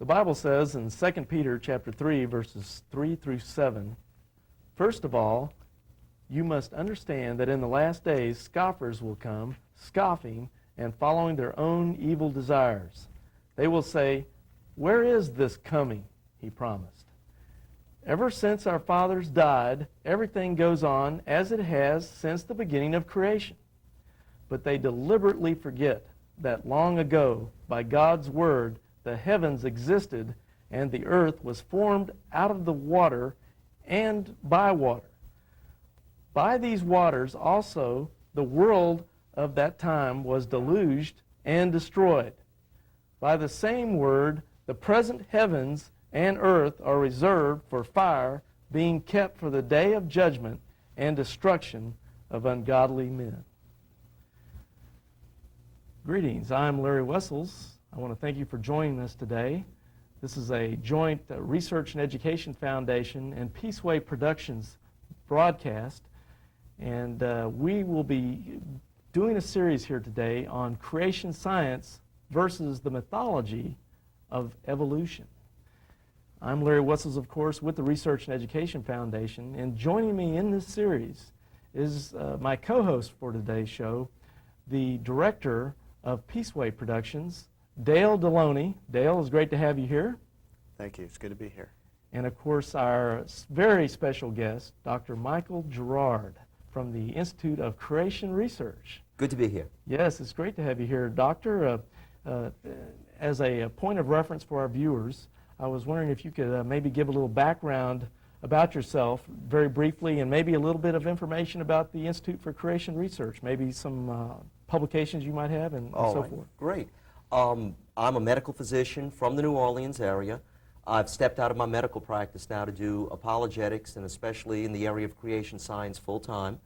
The Bible says in 2 Peter chapter 3, verses 3 through 7, "First of all, you must understand that in the last days scoffers will come, scoffing and following their own evil desires. They will say, 'Where is this coming he promised?' Ever since our fathers died, everything goes on as it has since the beginning of creation. But they deliberately forget that long ago, by God's word, the heavens existed and the earth was formed out of the water and by water. By these waters also the world of that time was deluged and destroyed. By the same word, the present heavens and earth are reserved for fire, being kept for the day of judgment and destruction of ungodly men." Greetings, I'm Larry Wessels. I want to thank you for joining us today. This is a joint Research and Education Foundation and Peaceway Productions broadcast, and we will be doing a series here today on creation science versus the mythology of evolution. I'm Larry Wessels, of course, with the Research and Education Foundation, and joining me in this series is my co-host for today's show, the director of Peaceway Productions, Dale Deloney. Dale, it's great to have you here. Thank you. It's good to be here. And, of course, our very special guest, Dr. Michael Girouard from the Institute of Creation Research. Good to be here. Yes, it's great to have you here. Doctor, as a point of reference for our viewers, I was wondering if you could maybe give a little background about yourself very briefly, and maybe a little bit of information about the Institute for Creation Research, maybe some publications you might have and so forth. Great. I'm a medical physician from the New Orleans area. I've stepped out of my medical practice now to do apologetics, and especially in the area of creation science full-time.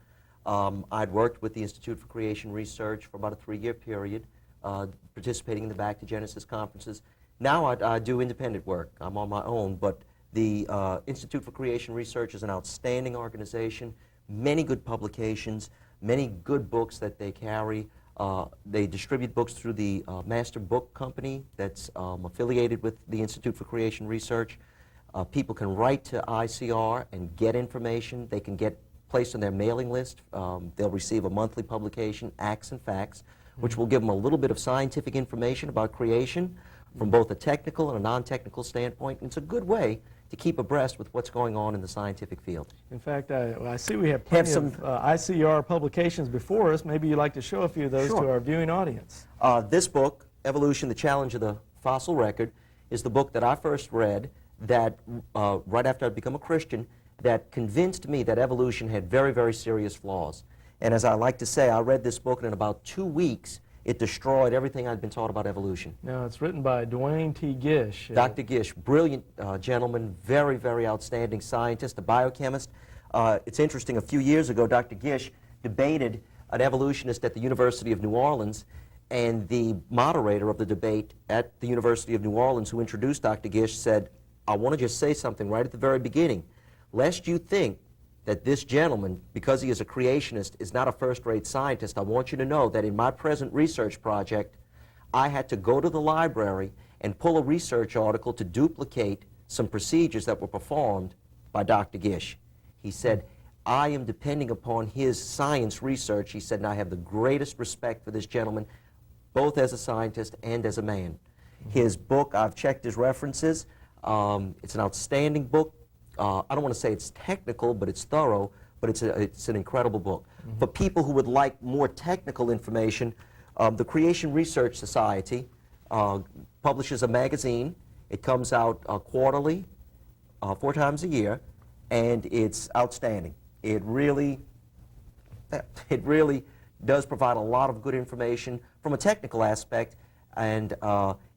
I'd worked with the Institute for Creation Research for about a 3-year period, participating in the Back to Genesis conferences. Now I do independent work. I'm on my own, but the Institute for Creation Research is an outstanding organization, many good publications, many good books that they carry. They distribute books through the Master Book Company that's affiliated with the Institute for Creation Research. People can write to ICR and get information. They can get placed on their mailing list. They'll receive a monthly publication, Acts and Facts, which will give them a little bit of scientific information about creation from both a technical and a non-technical standpoint. And it's a good way to keep abreast with what's going on in the scientific field. In fact, I see we have plenty of ICR publications before us. Maybe you'd like to show a few of those to our viewing audience. This book, Evolution, the Challenge of the Fossil Record, is the book that I first read that, right after I'd become a Christian, that convinced me that evolution had very, very serious flaws. And as I like to say, I read this book, and in about 2 weeks, it destroyed everything I'd been taught about evolution. Now, it's written by Dwayne T. Gish. Dr. Gish, brilliant gentleman, very, very outstanding scientist, a biochemist. It's interesting, a few years ago, Dr. Gish debated an evolutionist at the University of New Orleans, and the moderator of the debate at the University of New Orleans, who introduced Dr. Gish, said, "I want to just say something right at the very beginning. Lest you think that this gentleman, because he is a creationist, is not a first-rate scientist, I want you to know that in my present research project, I had to go to the library and pull a research article to duplicate some procedures that were performed by Dr. Gish." He said, "I am depending upon his science research." He said, "and I have the greatest respect for this gentleman, both as a scientist and as a man." His book, I've checked his references. It's an outstanding book. I don't want to say it's technical, but it's thorough, but it's an incredible book. For people who would like more technical information, the Creation Research Society publishes a magazine. It comes out quarterly, 4 times a year, and it's outstanding. It really does provide a lot of good information from a technical aspect. And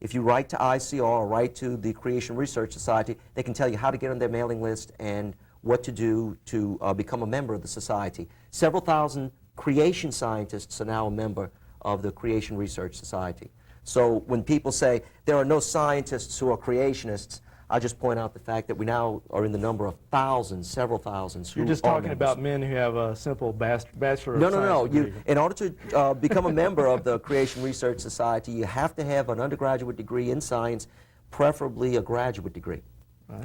if you write to ICR or write to the Creation Research Society, they can tell you how to get on their mailing list and what to do to become a member of the society. Several thousand creation scientists are now a member of the Creation Research Society. So when people say there are no scientists who are creationists, I just point out the fact that we now are in the number of thousands, several thousands. You're just talking about men who have a simple bachelor of science degree. In order to become a member of the Creation Research Society, you have to have an undergraduate degree in science, preferably a graduate degree.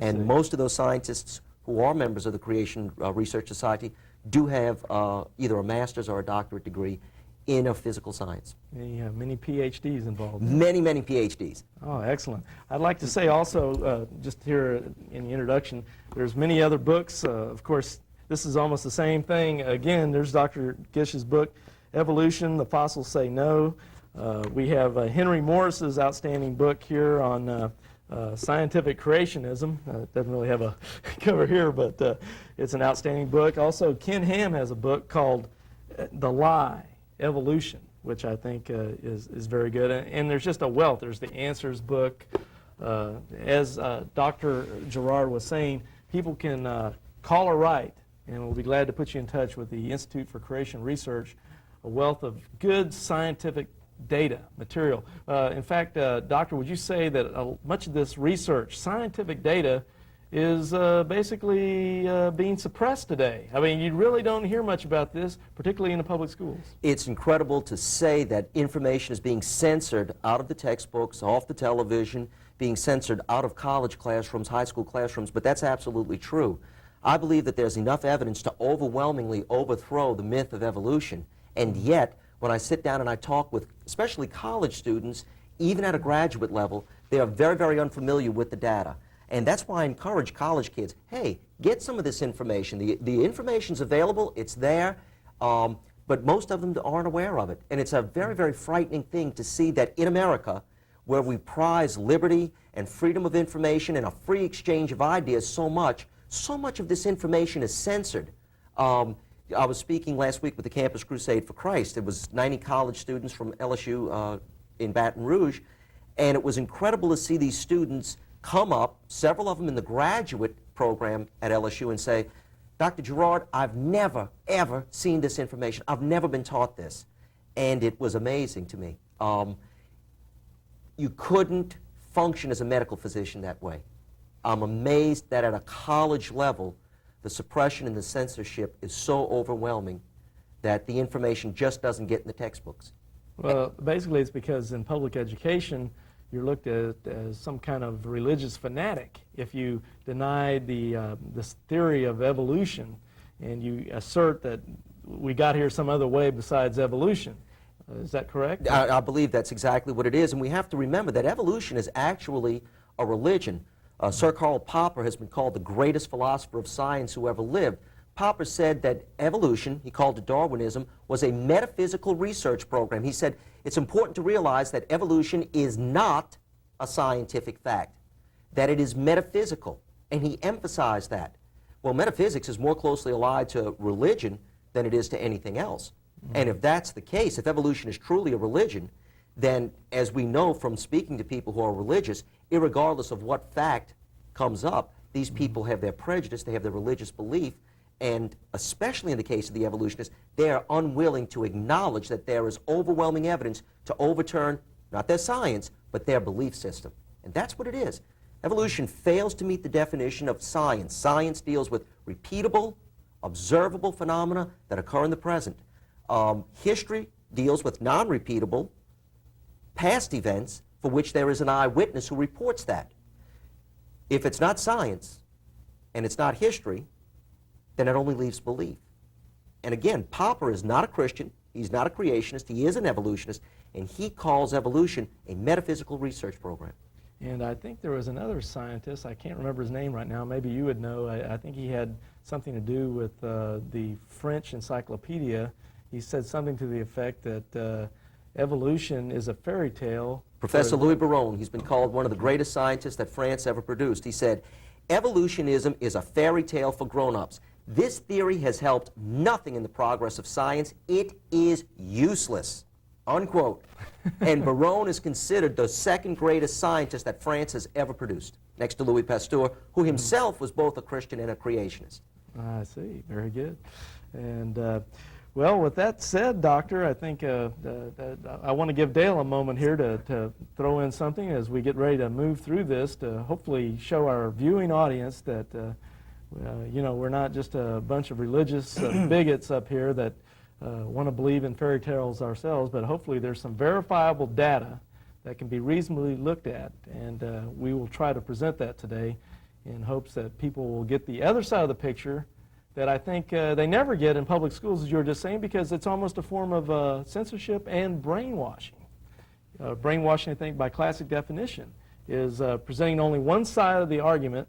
And most of those scientists who are members of the Creation Research Society do have either a master's or a doctorate degree in a physical science. Many PhDs involved. Many, many PhDs. Oh, excellent. I'd like to say also, just here in the introduction, there's many other books. Of course, this is almost the same thing. Again, there's Dr. Gish's book, Evolution, The Fossils Say No. We have Henry Morris's outstanding book here on scientific creationism. It doesn't really have a cover here, but it's an outstanding book. Also, Ken Ham has a book called The Lie, Evolution, which I think is very good. And there's just a wealth. There's the Answers book. As Dr. Girouard was saying, people can call or write, and we'll be glad to put you in touch with the Institute for Creation Research, a wealth of good scientific data, material. In fact, Doctor, would you say that much of this research, scientific data, is basically being suppressed today? I mean, you really don't hear much about this, particularly in the public schools. It's incredible to say that information is being censored out of the textbooks, off the television, being censored out of college classrooms, high school classrooms, but that's absolutely true. I believe that there's enough evidence to overwhelmingly overthrow the myth of evolution, and yet, when I sit down and I talk with especially college students, even at a graduate level, they are very, very unfamiliar with the data. And that's why I encourage college kids, hey, get some of this information. The information's available, it's there, but most of them aren't aware of it. And it's a very, very frightening thing to see that in America, where we prize liberty and freedom of information and a free exchange of ideas so much of this information is censored. I was speaking last week with the Campus Crusade for Christ. It was 90 college students from LSU in Baton Rouge, and it was incredible to see these students come up, several of them in the graduate program at LSU, and say, Dr. Girouard, I've never, ever seen this information. I've never been taught this. And it was amazing to me. You couldn't function as a medical physician that way. I'm amazed that at a college level, the suppression and the censorship is so overwhelming that the information just doesn't get in the textbooks. Well, basically it's because in public education, you're looked at as some kind of religious fanatic if you deny this theory of evolution and you assert that we got here some other way besides evolution. Is that correct? I believe that's exactly what it is, and we have to remember that evolution is actually a religion. Sir Karl Popper has been called the greatest philosopher of science who ever lived. Popper said that evolution, he called it Darwinism, was a metaphysical research program. He said it's important to realize that evolution is not a scientific fact, that it is metaphysical, and he emphasized that. Well, metaphysics is more closely allied to religion than it is to anything else. And if that's the case, if evolution is truly a religion, then as we know from speaking to people who are religious, irregardless of what fact comes up, these people have their prejudice, they have their religious belief, and especially in the case of the evolutionists, they are unwilling to acknowledge that there is overwhelming evidence to overturn not their science, but their belief system. And that's what it is. Evolution fails to meet the definition of science. Science deals with repeatable, observable phenomena that occur in the present. History deals with non-repeatable, past events for which there is an eyewitness who reports that. If it's not science and it's not history, then it only leaves belief. And again, Popper is not a Christian, he's not a creationist, he is an evolutionist, and he calls evolution a metaphysical research program. And I think there was another scientist, I can't remember his name right now, maybe you would know, I think he had something to do with the French encyclopedia. He said something to the effect that evolution is a fairy tale. Professor Louis Baron, he's been called one of the greatest scientists that France ever produced. He said, evolutionism is a fairy tale for grown-ups. This theory has helped nothing in the progress of science. It is useless, unquote. And Baron is considered the second greatest scientist that France has ever produced, next to Louis Pasteur, who himself was both a Christian and a creationist. I see, very good. And well, with that said, Doctor, I think I want to give Dale a moment here to throw in something as we get ready to move through this to hopefully show our viewing audience that, you know, we're not just a bunch of religious bigots up here that want to believe in fairy tales ourselves, but hopefully there's some verifiable data that can be reasonably looked at. And we will try to present that today in hopes that people will get the other side of the picture that I think they never get in public schools, as you were just saying, because it's almost a form of censorship and brainwashing. Brainwashing, I think, by classic definition, is presenting only one side of the argument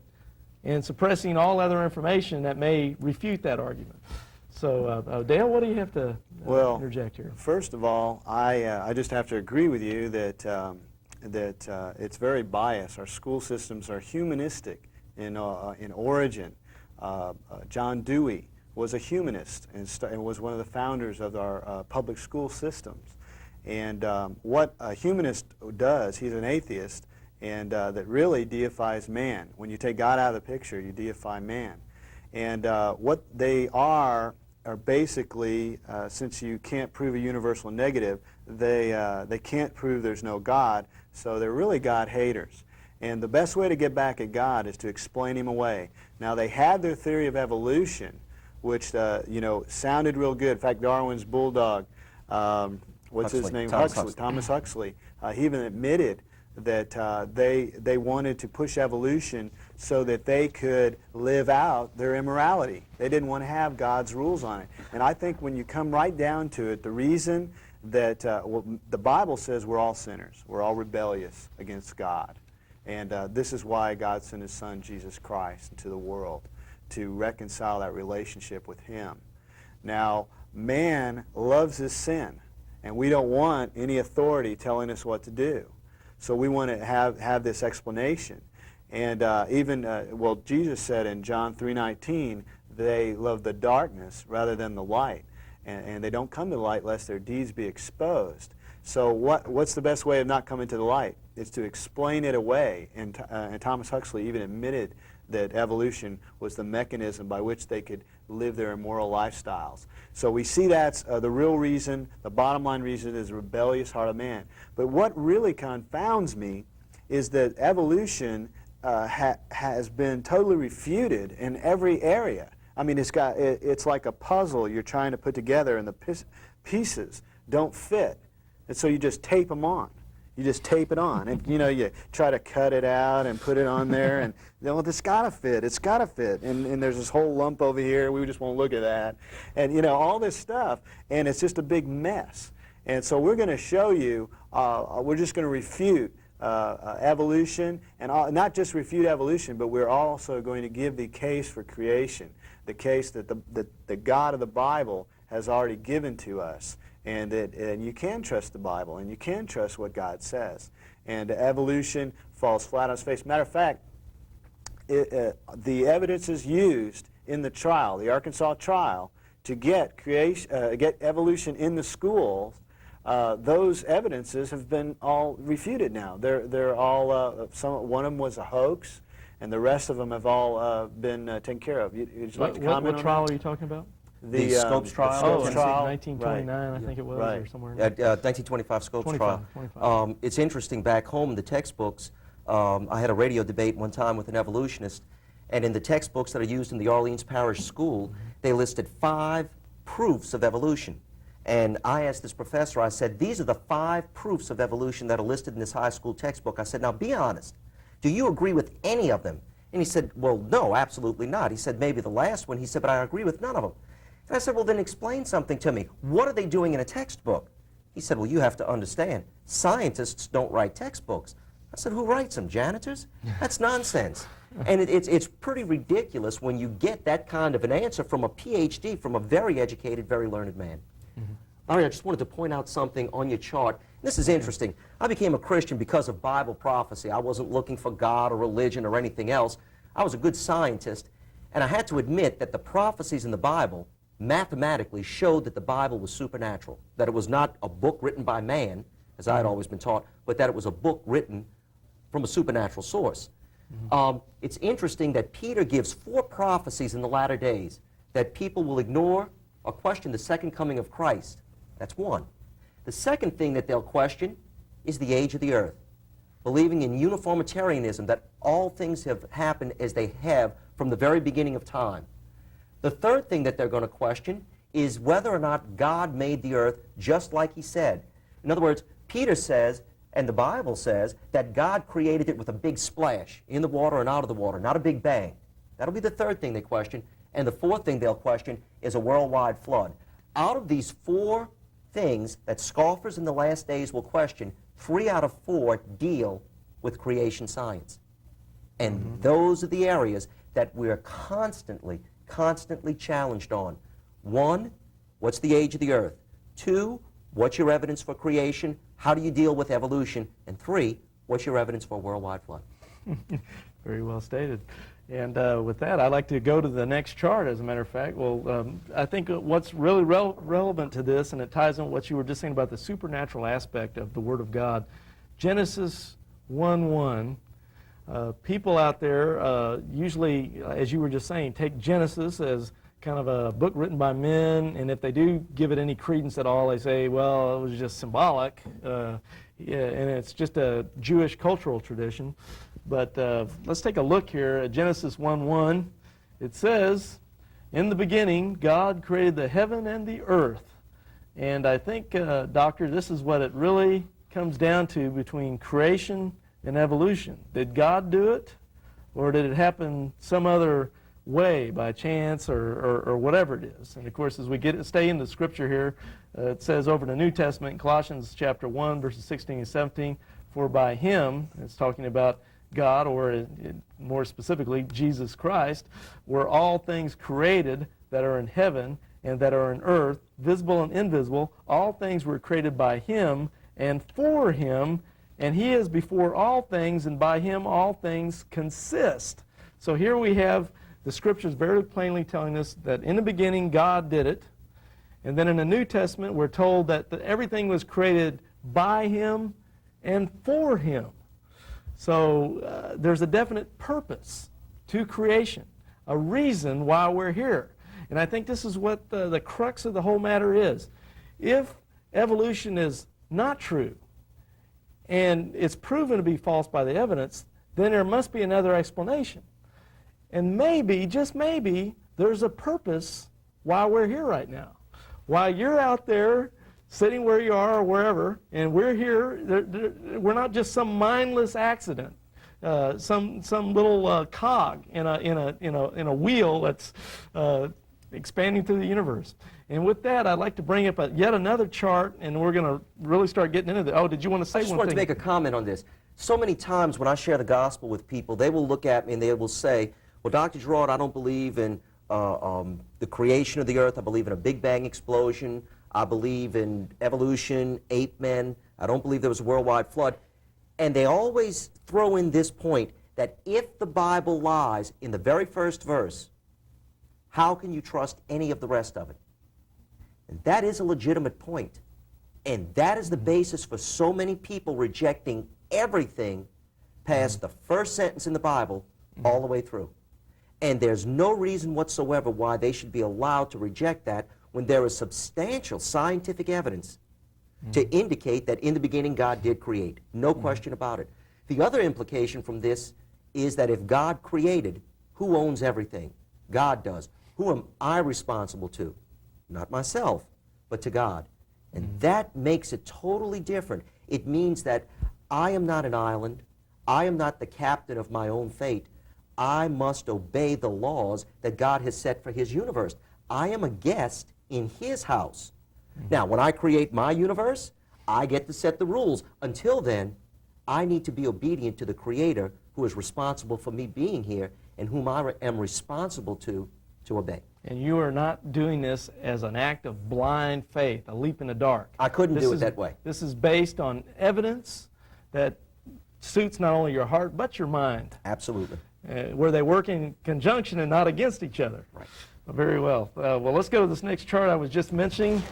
and suppressing all other information that may refute that argument. So, Dale, what do you have to interject here? First of all, I just have to agree with you that it's very biased. Our school systems are humanistic in origin. John Dewey was a humanist and was one of the founders of our public school systems. And what a humanist does, he's an atheist, and that really deifies man. When you take God out of the picture, you deify man. And what they are basically, since you can't prove a universal negative, they can't prove there's no God, so they're really God haters. And the best way to get back at God is to explain him away. Now, they had their theory of evolution, which sounded real good. In fact, Darwin's bulldog, what's his name? Thomas Huxley. He even admitted that they wanted to push evolution so that they could live out their immorality. They didn't want to have God's rules on it. And I think when you come right down to it, the reason that the Bible says we're all sinners, we're all rebellious against God. And this is why God sent his Son, Jesus Christ, into the world, to reconcile that relationship with him. Now, man loves his sin, and we don't want any authority telling us what to do. So we want to have this explanation. And Jesus said in John 3:19, they love the darkness rather than the light. And they don't come to the light lest their deeds be exposed. So what's the best way of not coming to the light? It's to explain it away. And Thomas Huxley even admitted that evolution was the mechanism by which they could live their immoral lifestyles. So we see that's the real reason, the bottom line reason is the rebellious heart of man. But what really confounds me is that evolution has been totally refuted in every area. I mean, it's like a puzzle you're trying to put together and the pieces don't fit. And so you just tape them on. You just tape it on, and you try to cut it out and put it on there, and it's got to fit. It's got to fit, and there's this whole lump over here. We just won't look at that, and all this stuff, and it's just a big mess. And so we're going to show you. We're just going to refute evolution, and not just refute evolution, but we're also going to give the case for creation, the case that the God of the Bible has already given to us. And you can trust the Bible, and you can trust what God says. And evolution falls flat on its face. Matter of fact, the evidence is used in the trial, the Arkansas trial, to get evolution in the schools. Those evidences have been all refuted now. They're all one of them was a hoax, and the rest of them have all been taken care of. Would you like to comment on what trial are you talking about? The Scopes trial? Scopes trial. 1929, right. I think it was, or somewhere. 1925 Scopes trial. 25. It's interesting, back home in the textbooks, I had a radio debate one time with an evolutionist, and in the textbooks that are used in the Orleans Parish School, they listed 5 proofs of evolution. And I asked this professor, I said, these are the 5 proofs of evolution that are listed in this high school textbook. I said, now be honest. Do you agree with any of them? And he said, well, no, absolutely not. He said, maybe the last one. He said, but I agree with none of them. And I said, well, then explain something to me. What are they doing in a textbook? He said, well, you have to understand, scientists don't write textbooks. I said, who writes them, janitors? That's nonsense. And it's pretty ridiculous when you get that kind of an answer from a PhD, from a very educated, very learned man. Mm-hmm. All right, I just wanted to point out something on your chart. This is interesting. I became a Christian because of Bible prophecy. I wasn't looking for God or religion or anything else. I was a good scientist, and I had to admit that the prophecies in the Bible mathematically showed that the Bible was supernatural, that it was not a book written by man, as I had always been taught, but that it was a book written from a supernatural source. Mm-hmm. It's interesting that Peter gives 4 prophecies in the latter days that people will ignore or question the second coming of Christ. That's one. The second thing that they'll question is the age of the earth, believing in uniformitarianism, that all things have happened as they have from the very beginning of time. The third thing that they're going to question is whether or not God made the earth just like he said. In other words, Peter says And the Bible says that God created it with a big splash, in the water and out of the water, not a big bang. That'll be the third thing they question. And the fourth thing they'll question is a worldwide flood. Out of these four things that scoffers in the last days will question, 3 out of 4 deal with creation science. And those are the areas that we're constantly challenged on. 1, what's the age of the earth? 2, what's your evidence for creation? How do you deal with evolution? And 3, what's your evidence for a worldwide flood? Very well stated. And with that, I'd like to go to the next chart, as a matter of fact. Well, I think what's really relevant to this, and it ties in with what you were just saying about the supernatural aspect of the Word of God, Genesis 1:1. People out there usually, as you were just saying, take Genesis as kind of a book written by men, and if they do give it any credence at all, they say, well, it was just symbolic, and it's just a Jewish cultural tradition. But let's take a look here at Genesis 1:1. It says, in the beginning, God created the heaven and the earth. And I think, Doctor, this is what it really comes down to between creation and evolution. Did God do it, or did it happen some other way, by chance, or whatever it is? And of course, as we stay in the Scripture here, it says over in the New Testament, in Colossians chapter 1, verses 16 and 17, for by Him, it's talking about God, or more specifically, Jesus Christ, were all things created that are in heaven and that are in earth, visible and invisible. All things were created by Him and for Him, and He is before all things, and by Him all things consist. So here we have the Scriptures very plainly telling us that in the beginning God did it, and then in the New Testament we're told that everything was created by Him and for Him. So there's a definite purpose to creation, a reason why we're here. And I think this is what the crux of the whole matter is. If evolution is not true, and it's proven to be false by the evidence, then there must be another explanation. And maybe, just maybe, there's a purpose why we're here right now. While you're out there sitting where you are or wherever, and we're here, we're not just some mindless accident, some little cog in a wheel that's expanding through the universe. And with that, I'd like to bring up yet another chart, and we're going to really start getting into it. Oh, did you want to say one thing? I just wanted to make a comment on this. So many times when I share the gospel with people, they will look at me and they will say, well, Dr. Girouard, I don't believe in the creation of the earth. I believe in a Big Bang explosion. I believe in evolution, ape men. I don't believe there was a worldwide flood. And they always throw in this point that if the Bible lies in the very first verse, how can you trust any of the rest of it? And that is a legitimate point. And that is the basis for so many people rejecting everything past the first sentence in the Bible all the way through. And there's no reason whatsoever why they should be allowed to reject that when there is substantial scientific evidence to indicate that in the beginning God did create. No question about it. The other implication from this is that if God created, who owns everything? God does. Who am I responsible to? Not myself, but to God. And that makes it totally different. It means that I am not an island. I am not the captain of my own fate. I must obey the laws that God has set for His universe. I am a guest in His house. Now, when I create my universe, I get to set the rules. Until then, I need to be obedient to the Creator who is responsible for me being here and whom I am responsible to obey. And you are not doing this as an act of blind faith, a leap in the dark. I couldn't do it that way. This is based on evidence that suits not only your heart but your mind. Absolutely. Where they work in conjunction and not against each other. Right. Very well. Well, let's go to this next chart I was just mentioning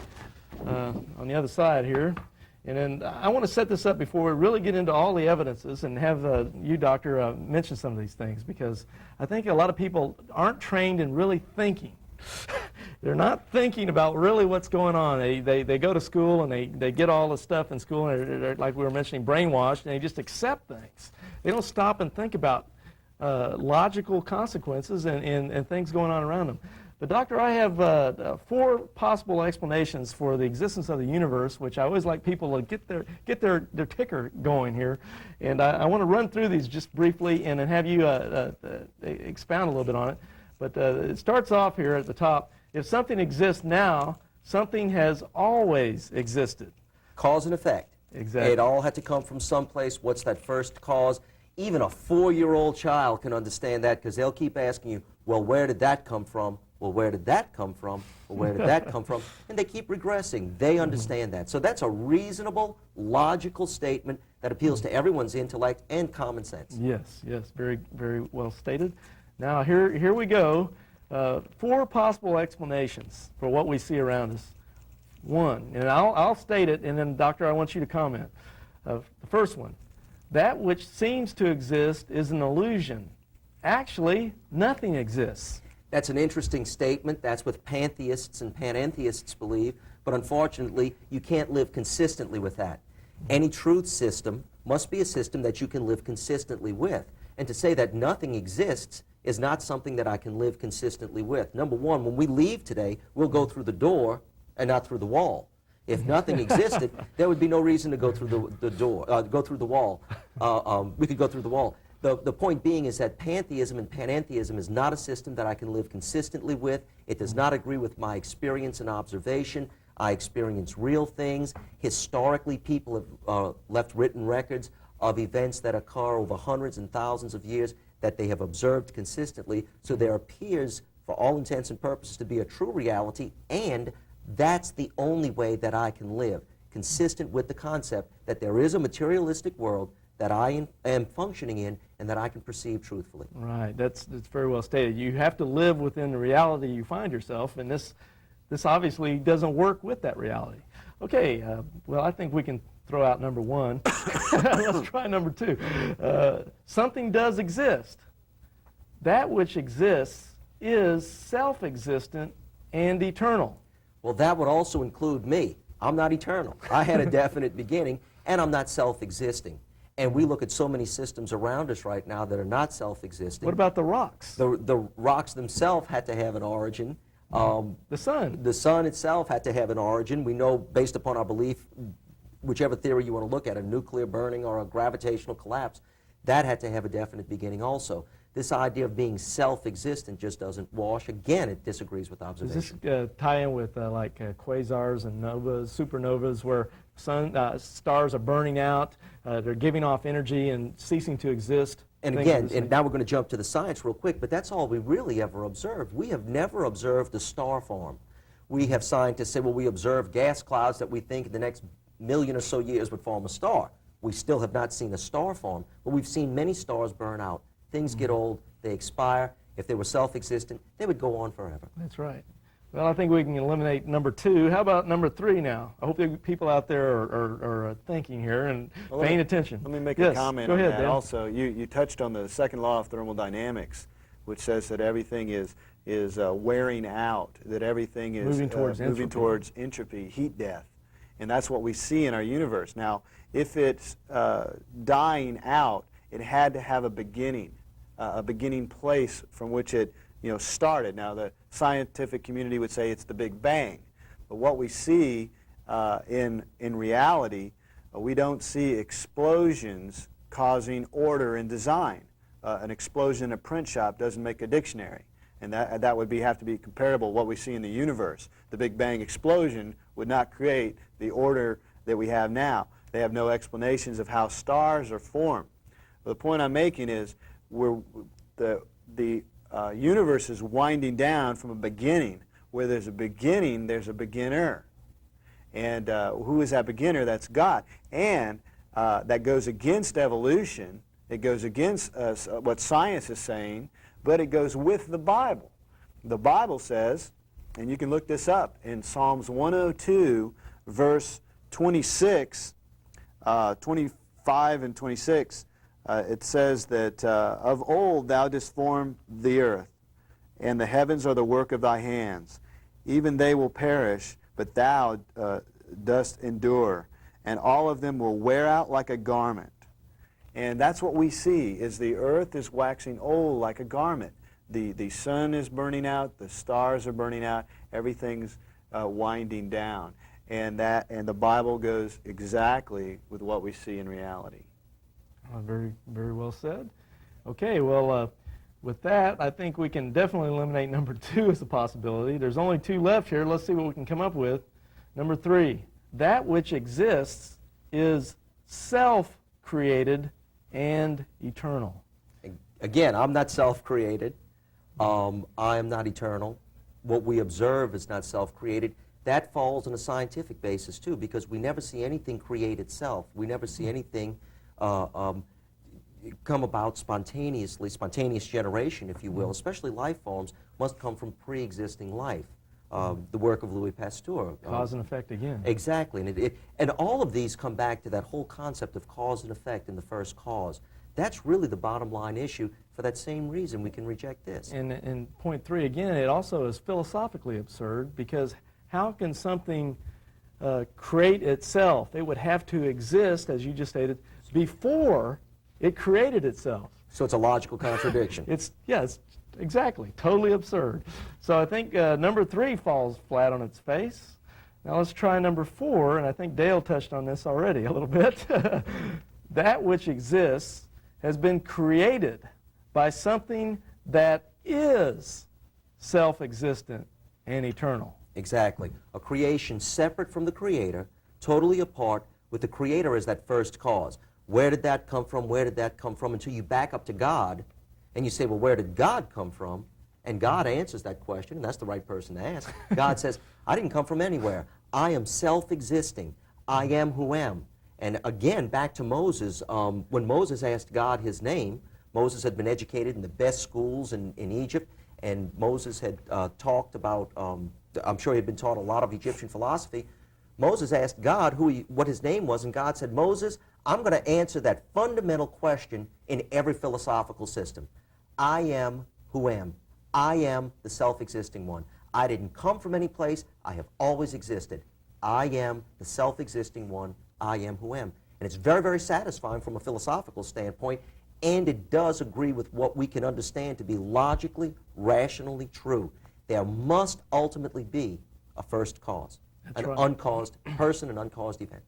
on the other side here. And then I want to set this up before we really get into all the evidences and have you, Doctor, mention some of these things, because I think a lot of people aren't trained in really thinking. They're not thinking about really what's going on. They go to school and they get all the stuff in school, and they're, like we were mentioning, brainwashed, and they just accept things. They don't stop and think about logical consequences and things going on around them. But doctor, I have 4 possible explanations for the existence of the universe, which I always like people to get their ticker going here. And I want to run through these just briefly and then have you expound a little bit on it. But it starts off here at the top. If something exists now, something has always existed. Cause and effect. Exactly. It all had to come from someplace. What's that first cause? Even a 4-year-old child can understand that, because they'll keep asking you, well, where did that come from? Well, where did that come from? Well, where did that come from? And they keep regressing. They understand that. So that's a reasonable, logical statement that appeals to everyone's intellect and common sense. Yes, yes, very, very well stated. Now, here we go. 4 possible explanations for what we see around us. 1, and I'll state it, and then, Doctor, I want you to comment. The first one, that which seems to exist is an illusion. Actually, nothing exists. That's an interesting statement. That's what pantheists and panentheists believe, but unfortunately, you can't live consistently with that. Any truth system must be a system that you can live consistently with. And to say that nothing exists is not something that I can live consistently with. Number one, when we leave today, we'll go through the door and not through the wall. If nothing existed, there would be no reason to go through the door, go through the wall. We could go through the wall. The point being is that pantheism and panentheism is not a system that I can live consistently with. It does not agree with my experience and observation. I experience real things. Historically, people have left written records of events that occur over hundreds and thousands of years that they have observed consistently. So there appears, for all intents and purposes, to be a true reality, and that's the only way that I can live, consistent with the concept that there is a materialistic world that I am functioning in and that I can perceive truthfully. Right, that's very well stated. You have to live within the reality you find yourself, and this obviously doesn't work with that reality. Okay, well, I think we can throw out number 1. Let's try number 2. Something does exist. That which exists is self-existent and eternal. Well, that would also include me. I'm not eternal. I had a definite beginning, and I'm not self-existing. And we look at so many systems around us right now that are not self-existing. What about the rocks? The rocks themselves had to have an origin. The sun. The sun itself had to have an origin. We know, based upon our belief, whichever theory you want to look at, a nuclear burning or a gravitational collapse, that had to have a definite beginning also. This idea of being self-existent just doesn't wash. Again, it disagrees with observation. Does this tie in with quasars and novas, supernovas, where stars are burning out, they're giving off energy and ceasing to exist? And again, and now we're going to jump to the science real quick, but that's all we really ever observed. We have never observed a star form. We have scientists say, well, we observe gas clouds that we think in the next million or so years would form a star. We still have not seen a star form, but we've seen many stars burn out. Things get old, they expire. If they were self-existent, they would go on forever. That's right. Well, I think we can eliminate number 2. How about number 3 now? I hope that people out there are thinking here and paying attention. Let me make a comment on that. Also, you touched on the second law of thermodynamics, which says that everything is wearing out, that everything is moving towards entropy, heat death. And that's what we see in our universe. Now, if it's dying out, it had to have a beginning place from which it started. Now, the scientific community would say it's the Big Bang. But what we see in reality, we don't see explosions causing order and design. An explosion in a print shop doesn't make a dictionary. And that would have to be comparable to what we see in the universe. The Big Bang explosion would not create the order that we have now. They have no explanations of how stars are formed. The point I'm making is the universe is winding down from a beginning. Where there's a beginning, there's a beginner. And who is that beginner? That's God. And that goes against evolution. It goes against what science is saying, but it goes with the Bible. The Bible says, and you can look this up, in Psalms 102, verse 26, 25 and 26, it says that of old thou didst form the earth, and the heavens are the work of thy hands. Even they will perish, but thou dost endure, and all of them will wear out like a garment. And that's what we see, is the earth is waxing old like a garment. the sun is burning out, the stars are burning out, everything's winding down. And the Bible goes exactly with what we see in reality. Very, very well said. Okay, well, with that, I think we can definitely eliminate number 2 as a possibility. There's only 2 left here. Let's see what we can come up with. Number 3, that which exists is self-created and eternal. Again, I'm not self-created. I am not eternal. What we observe is not self-created. That falls on a scientific basis, too, because we never see anything create itself. We never see anything come about spontaneously. Spontaneous generation, if you will, especially life forms, must come from pre-existing life. The work of Louis Pasteur. Cause and effect again. Exactly. And all of these come back to that whole concept of cause and effect in the first cause. That's really the bottom line issue. For that same reason, we can reject this. And point 3, again, it also is philosophically absurd, because how can something create itself? It would have to exist, as you just stated, before it created itself. So it's a logical contradiction. It's exactly, totally absurd. So I think number 3 falls flat on its face. Now let's try number 4, and I think Dale touched on this already a little bit. That which exists has been created by something that is self-existent and eternal. Exactly. A creation separate from the Creator, totally apart, with the Creator as that first cause. Where did that come from? Where did that come from? Until you back up to God, and you say, well, where did God come from? And God answers that question, and that's the right person to ask. God says, I didn't come from anywhere. I am self-existing. I am who am. And again, back to Moses, when Moses asked God his name, Moses had been educated in the best schools in Egypt, and Moses had talked about, I'm sure he had been taught a lot of Egyptian philosophy. Moses asked God what his name was, and God said, Moses, I'm going to answer that fundamental question in every philosophical system. I am who am. I am the self-existing one. I didn't come from any place. I have always existed. I am the self-existing one. I am who am. And it's very, very satisfying from a philosophical standpoint, and it does agree with what we can understand to be logically, rationally true. There must ultimately be a first cause, an uncaused person, an uncaused event.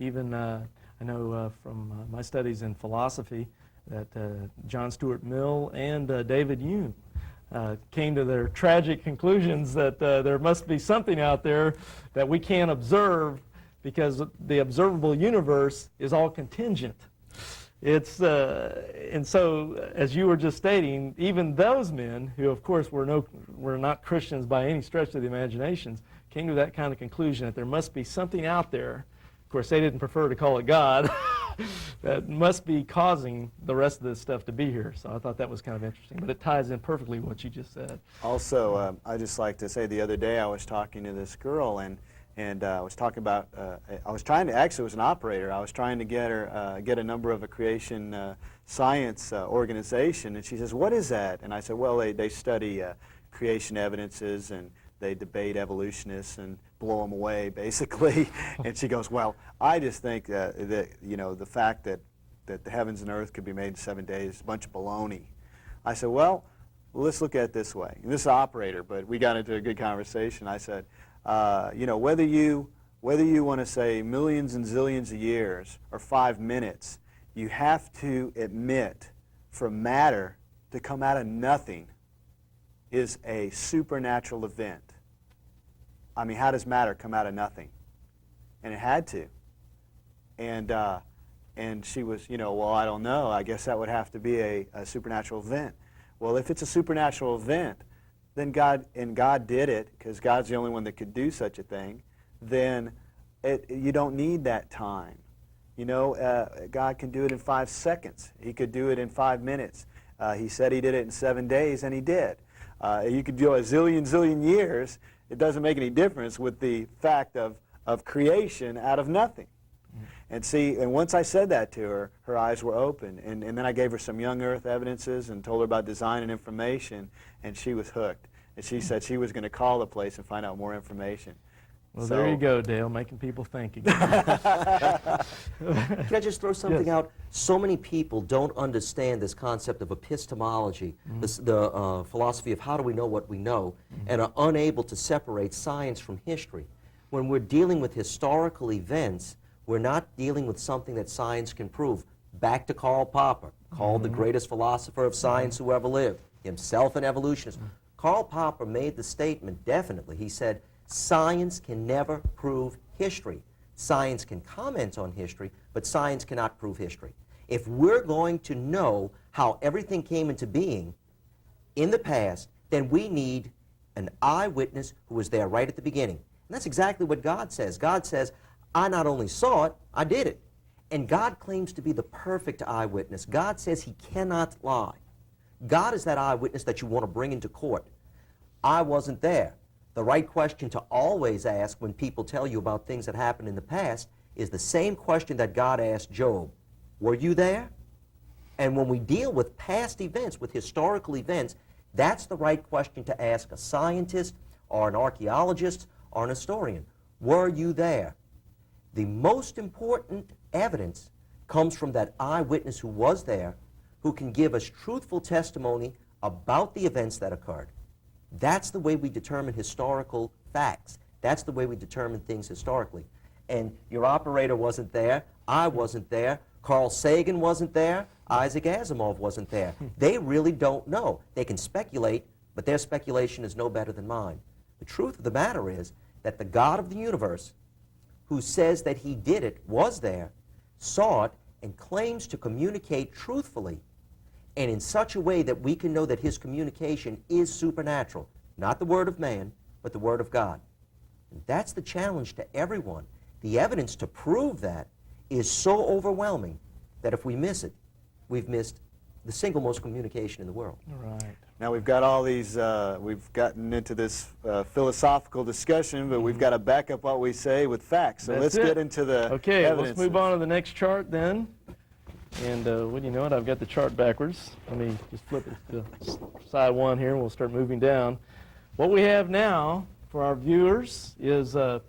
Even, I know from my studies in philosophy that John Stuart Mill and David Hume came to their tragic conclusions that there must be something out there that we can't observe, because the observable universe is all contingent. It's and so, as you were just stating, even those men, who of course were not Christians by any stretch of the imagination, came to that kind of conclusion that there must be something out there. Of course, they didn't prefer to call it God. That must be causing the rest of this stuff to be here. So I thought that was kind of interesting, but it ties in perfectly with what you just said. Also, I just like to say, the other day I was talking to this girl, and I was talking about, I was trying to, actually it was an operator, I was trying to get her, get a number of a creation science organization, and she says, what is that? And I said, well, they study creation evidences, and they debate evolutionists and blow them away, basically. And she goes, well, I just think that you know, the fact that the heavens and earth could be made in 7 days is a bunch of baloney. I said, well, let's look at it this way. And this is an operator, but we got into a good conversation. I said, you know, whether you want to say millions and zillions of years or 5 minutes, you have to admit for matter to come out of nothing is a supernatural event. I mean, how does matter come out of nothing? And it had to. And she was, you know, well, I don't know. I guess that would have to be a supernatural event. Well, if it's a supernatural event, then God did it, because God's the only one that could do such a thing, then you don't need that time. You know, God can do it in 5 seconds. He could do it in 5 minutes. He said he did it in 7 days, and he did. You could do a zillion years. It doesn't make any difference with the fact of creation out of nothing. And see, and once I said that to her, her eyes were open. And then I gave her some young earth evidences and told her about design and information, and she was hooked. And she said she was going to call the place and find out more information. Well, So- there you go, Dale, making people think again. Can I just throw something Yes. out? So many people don't understand this concept of epistemology, the philosophy of how do we know what we know, and are unable to separate science from history. When we're dealing with historical events, we're not dealing with something that science can prove. Back to Karl Popper, called the greatest philosopher of science who ever lived, himself an evolutionist. Karl Popper made the statement, definitely, he said, science can never prove history. Science can comment on history, but science cannot prove history. If we're going to know how everything came into being in the past, then we need an eyewitness who was there right at the beginning. And that's exactly what God says. God says, I not only saw it, I did it. And God claims to be the perfect eyewitness. God says he cannot lie. God is that eyewitness that you want to bring into court. I wasn't there. The right question to always ask when people tell you about things that happened in the past is the same question that God asked Job. Were you there? And when we deal with past events, with historical events, that's the right question to ask a scientist or an archaeologist or an historian. Were you there? The most important evidence comes from that eyewitness who was there, who can give us truthful testimony about the events that occurred. That's the way we determine historical facts. That's the way we determine things historically. And your operator wasn't there, I wasn't there, Carl Sagan wasn't there, Isaac Asimov wasn't there. They really don't know. They can speculate, but their speculation is no better than mine. The truth of the matter is that the God of the universe, who says that he did it, was there, saw it, and claims to communicate truthfully, and in such a way that we can know that his communication is supernatural. Not the word of man, but the word of God. And that's the challenge to everyone. The evidence to prove that is so overwhelming that if we miss it, we've missed the single most communication in the world. Right. Now we've got all these, we've gotten into this philosophical discussion, but we've got to back up what we say with facts. So That's let's it. get into the Okay, evidence. let's move on to the next chart then. And wouldn't you know it, I've got the chart backwards. Let me just flip it to side one here, and we'll start moving down. What we have now for our viewers is a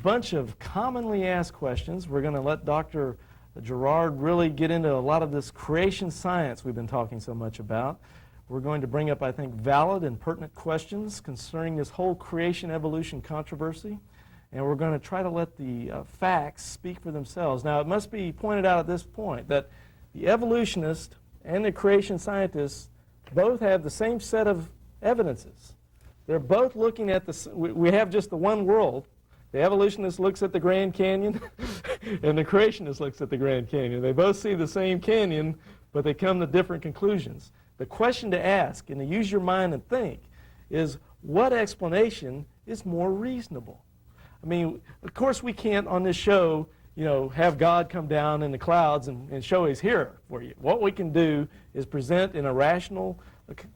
bunch of commonly asked questions. We're going to let Dr. Girouard really get into a lot of this creation science we've been talking so much about. We're going to bring up, I think, valid and pertinent questions concerning this whole creation evolution controversy. And we're going to try to let the facts speak for themselves. Now, it must be pointed out at this point that the evolutionist and the creation scientists both have the same set of evidences. They're both looking at the, we have just the one world. The evolutionist looks at the Grand Canyon, and the creationist looks at the Grand Canyon. They both see the same canyon, but they come to different conclusions. The question to ask, and to use your mind and think, is what explanation is more reasonable? I mean, of course we can't on this show, you know, have God come down in the clouds and show he's here for you. What we can do is present in a rational,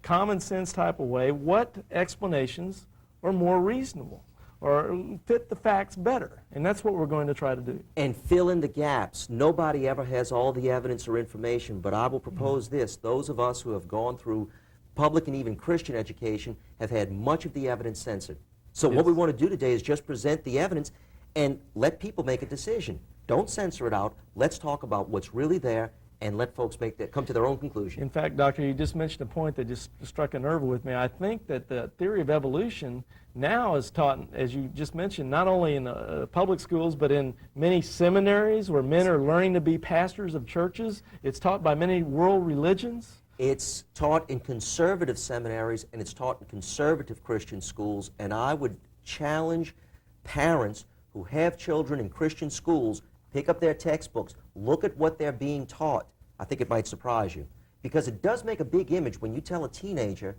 common sense type of way what explanations are more reasonable or fit the facts better. And that's what we're going to try to do. And fill in the gaps. Nobody ever has all the evidence or information, but I will propose this. Those of us who have gone through public and even Christian education have had much of the evidence censored. So what we want to do today is just present the evidence and let people make a decision. Don't censor it out. Let's talk about what's really there and let folks come to their own conclusion. In fact, Doctor, you just mentioned a point that just struck a nerve with me. I think that the theory of evolution now is taught, as you just mentioned, not only in public schools, but in many seminaries where men are learning to be pastors of churches. It's taught by many world religions. It's taught in conservative seminaries and it's taught in conservative Christian schools, and I would challenge parents who have children in Christian schools, pick up their textbooks, look at what they're being taught. I think it might surprise you, because it does make a big image when you tell a teenager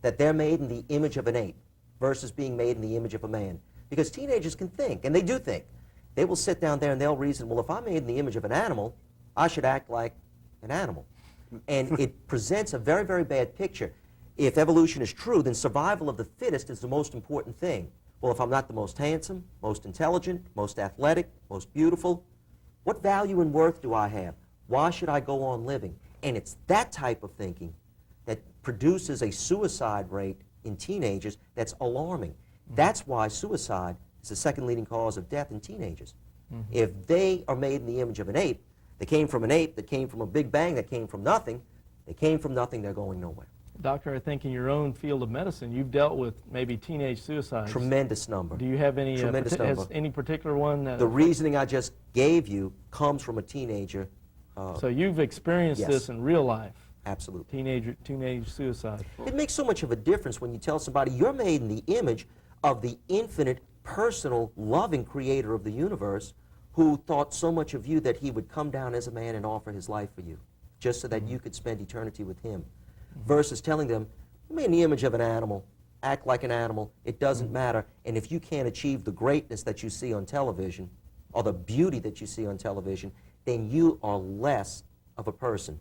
that they're made in the image of an ape versus being made in the image of a man. Because teenagers can think, and they do think. They will sit down there and they'll reason, well, if I'm made in the image of an animal, I should act like an animal. And it presents a very, very bad picture. If evolution is true, then survival of the fittest is the most important thing. Well, if I'm not the most handsome, most intelligent, most athletic, most beautiful, what value and worth do I have? Why should I go on living? And it's that type of thinking that produces a suicide rate in teenagers that's alarming. That's why suicide is the second leading cause of death in teenagers. If they are made in the image of an ape, they came from an ape that came from a big bang that came from nothing. They came from nothing, they're going nowhere. Doctor, I think in your own field of medicine, you've dealt with maybe teenage suicides. Tremendous number. Do you have any, Tremendous number. has any particular one? The reasoning I just gave you comes from a teenager. So you've experienced Yes. this in real life? Absolutely. Teenage suicide. It makes so much of a difference when you tell somebody you're made in the image of the infinite, personal, loving creator of the universe who thought so much of you that he would come down as a man and offer his life for you, just so that you could spend eternity with him, versus telling them, you're made in the image of an animal, act like an animal, it doesn't matter, and if you can't achieve the greatness that you see on television, or the beauty that you see on television, then you are less of a person.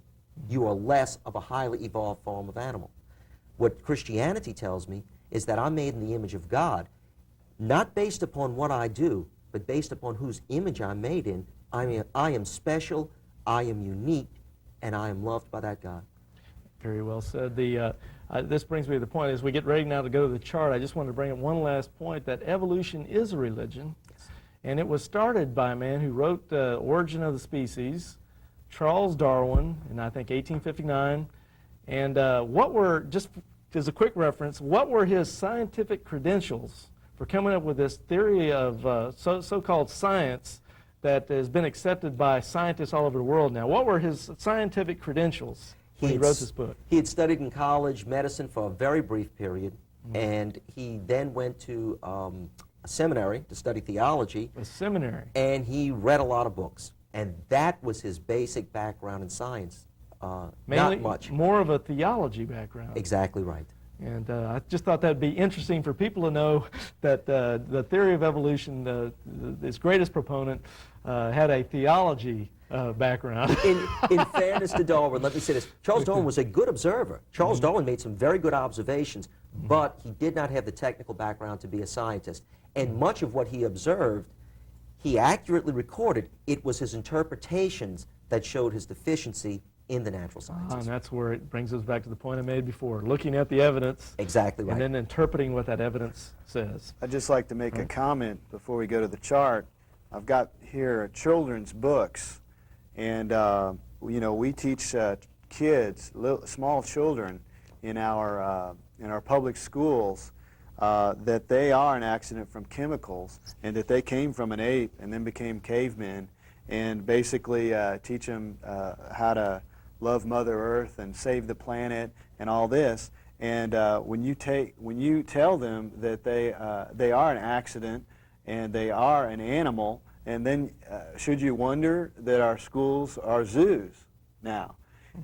You are less of a highly evolved form of animal. What Christianity tells me is that I'm made in the image of God, not based upon what I do, but based upon whose image I'm made in. I am special, I am unique, and I am loved by that God. Very well said. This brings me to the point, as we get ready now to go to the chart, I just want to bring up one last point, that evolution is a religion. Yes. And it was started by a man who wrote Origin of the Species, Charles Darwin, in I think 1859. And what were, just as a quick reference, what were his scientific credentials for coming up with this theory of so-called science that has been accepted by scientists all over the world now? What were his scientific credentials when he wrote this book? He had studied in college medicine for a very brief period, and he then went to a seminary to study theology. A seminary. And he read a lot of books, and that was his basic background in science. Mainly, not much. More of a theology background. Exactly right. And I just thought that'd be interesting for people to know that the theory of evolution, its greatest proponent, had a theology background. In fairness to Darwin, let me say this. Charles Darwin was a good observer. Charles Darwin made some very good observations, but he did not have the technical background to be a scientist. And much of what he observed, he accurately recorded. It was his interpretations that showed his deficiency in the natural sciences. And that's where it brings us back to the point I made before, looking at the evidence. Exactly right. And then interpreting what that evidence says. I'd just like to make a comment before we go to the chart. I've got here children's books, and you know, we teach kids, small children, in our public schools that they are an accident from chemicals, and that they came from an ape and then became cavemen, and basically teach them how to love Mother Earth and save the planet and all this. And when you tell them that they are an accident and they are an animal, and then should you wonder that our schools are zoos now?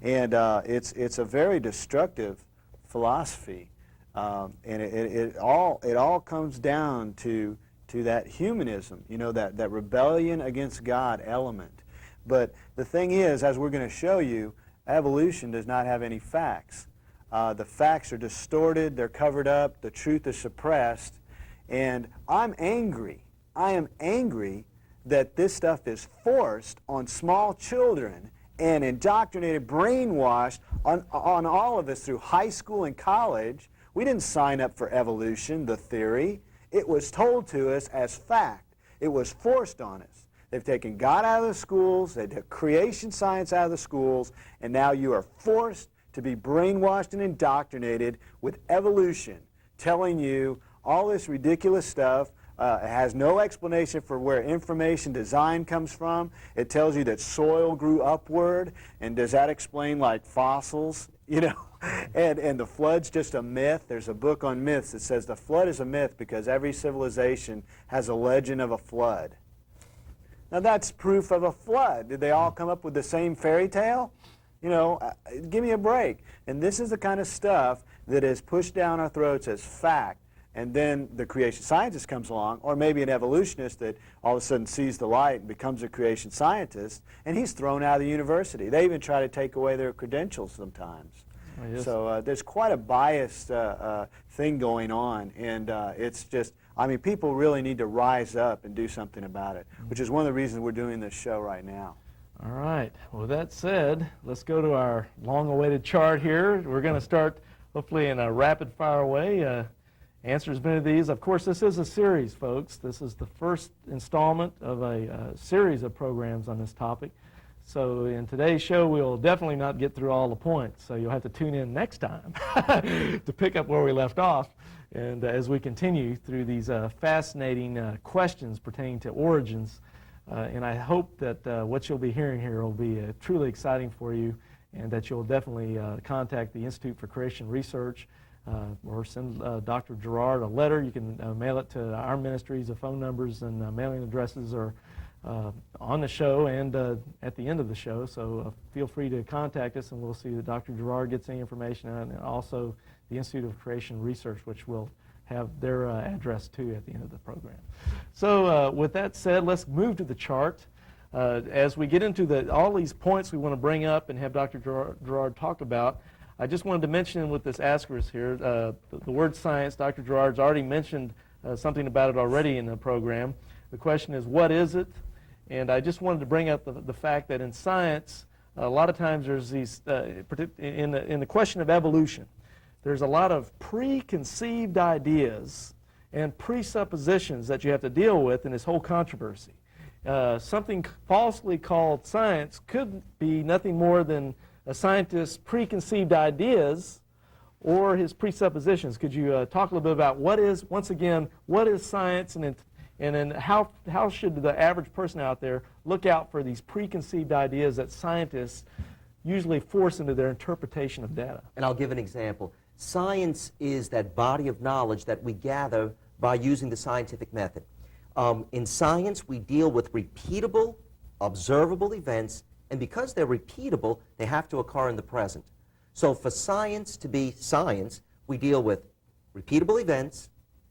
And it's a very destructive philosophy, and it all comes down to that humanism, you know, that rebellion against God element. But the thing is, as we're going to show you, evolution does not have any facts. The facts are distorted, they're covered up, the truth is suppressed, and I'm angry. I am angry that this stuff is forced on small children and indoctrinated, brainwashed on all of us through high school and college. We didn't sign up for evolution, the theory. It was told to us as fact. It was forced on us. They've taken God out of the schools, they took creation science out of the schools, and now you are forced to be brainwashed and indoctrinated with evolution, telling you all this ridiculous stuff. It has no explanation for where information design comes from. It tells you that soil grew upward, and does that explain like fossils? You know, and the flood's just a myth. There's a book on myths that says the flood is a myth because every civilization has a legend of a flood. Now that's proof of a flood. Did they all come up with the same fairy tale? You know, give me a break. And this is the kind of stuff that is pushed down our throats as fact. And then the creation scientist comes along, or maybe an evolutionist that all of a sudden sees the light and becomes a creation scientist, and he's thrown out of the university. They even try to take away their credentials sometimes. Oh, yes. So there's quite a biased thing going on, and it's just, I mean, people really need to rise up and do something about it, which is one of the reasons we're doing this show right now. All right. Well, with that said, let's go to our long-awaited chart here. We're going to start, hopefully, in a rapid-fire way. answers many of these. Of course, this is a series, folks. This is the first installment of a series of programs on this topic. So in today's show, we'll definitely not get through all the points, so you'll have to tune in next time to pick up where we left off. And as we continue through these fascinating questions pertaining to origins, and I hope that what you'll be hearing here will be truly exciting for you, and that you'll definitely contact the Institute for Creation Research or send Dr. Girouard a letter. You can mail it to our ministries. The phone numbers and mailing addresses are on the show and at the end of the show, so feel free to contact us, and we'll see that Dr. Girouard gets any information, and also the Institute of Creation Research, which will have their address too at the end of the program. So with that said, let's move to the chart. As we get into all these points we want to bring up and have Dr. Girouard talk about, I just wanted to mention with this asterisk here, the word science. Dr. Girouard's already mentioned something about it already in the program. The question is, what is it? And I just wanted to bring up the fact that in science, a lot of times there's these, in the question of evolution, there's a lot of preconceived ideas and presuppositions that you have to deal with in this whole controversy. Something falsely called science could be nothing more than a scientist's preconceived ideas or his presuppositions. Could you talk a little bit about what is science, and then how should the average person out there look out for these preconceived ideas that scientists usually force into their interpretation of data? And I'll give an example. Science is that body of knowledge that we gather by using the scientific method. In science, we deal with repeatable, observable events, and because they're repeatable, they have to occur in the present. So for science to be science, we deal with repeatable events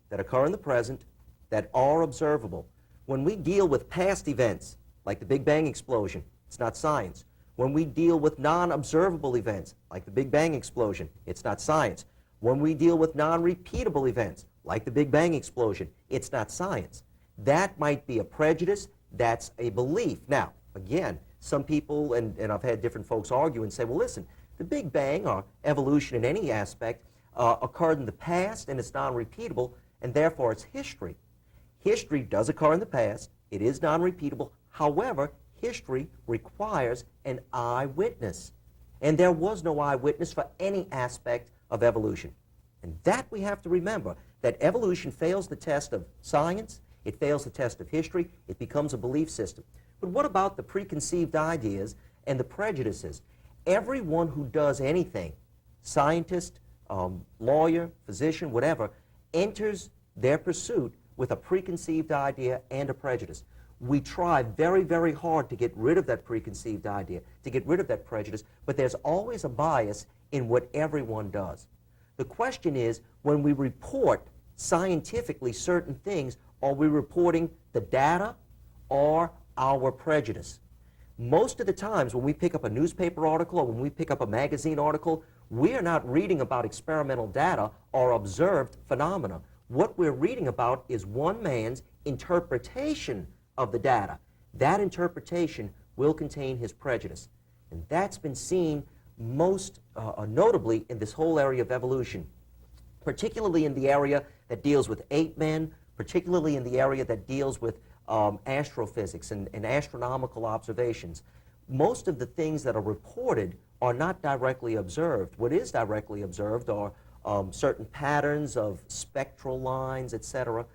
that occur in the present that are observable. When we deal with past events, like the Big Bang explosion, it's not science. When we deal with non-observable events, like the Big Bang explosion, it's not science. When we deal with non-repeatable events, like the Big Bang explosion, it's not science. That might be a prejudice, that's a belief. Now, again, some people, and I've had different folks argue and say, well, listen, the Big Bang or evolution in any aspect occurred in the past and it's non-repeatable, and therefore it's history. History does occur in the past, it is non-repeatable. However, history requires an eyewitness. And there was no eyewitness for any aspect of evolution. And that we have to remember, that evolution fails the test of science, it fails the test of history, it becomes a belief system. But what about the preconceived ideas and the prejudices? Everyone who does anything, scientist, lawyer, physician, whatever, enters their pursuit with a preconceived idea and a prejudice. We try very, very hard to get rid of that preconceived idea, to get rid of that prejudice, but there's always a bias in what everyone does. The question is, when we report scientifically certain things, are we reporting the data or our prejudice? Most of the times when we pick up a newspaper article or when we pick up a magazine article, we are not reading about experimental data or observed phenomena. What we're reading about is one man's interpretation of the data. That interpretation will contain his prejudice. And that's been seen most notably in this whole area of evolution, particularly in the area that deals with ape men, particularly in the area that deals with astrophysics and astronomical observations. Most of the things that are reported are not directly observed. What is directly observed are certain patterns of spectral lines, etc.,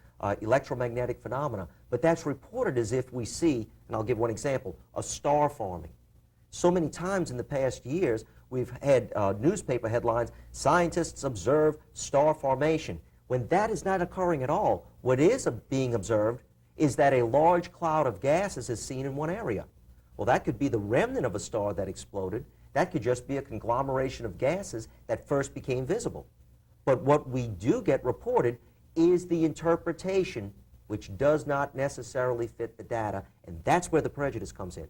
electromagnetic phenomena. But that's reported as if we see, and I'll give one example, a star forming. So many times in the past years, we've had newspaper headlines, scientists observe star formation. When that is not occurring at all, what is being observed is that a large cloud of gases is seen in one area. Well, that could be the remnant of a star that exploded. That could just be a conglomeration of gases that first became visible. But what we do get reported is the interpretation, which does not necessarily fit the data, and that's where the prejudice comes in.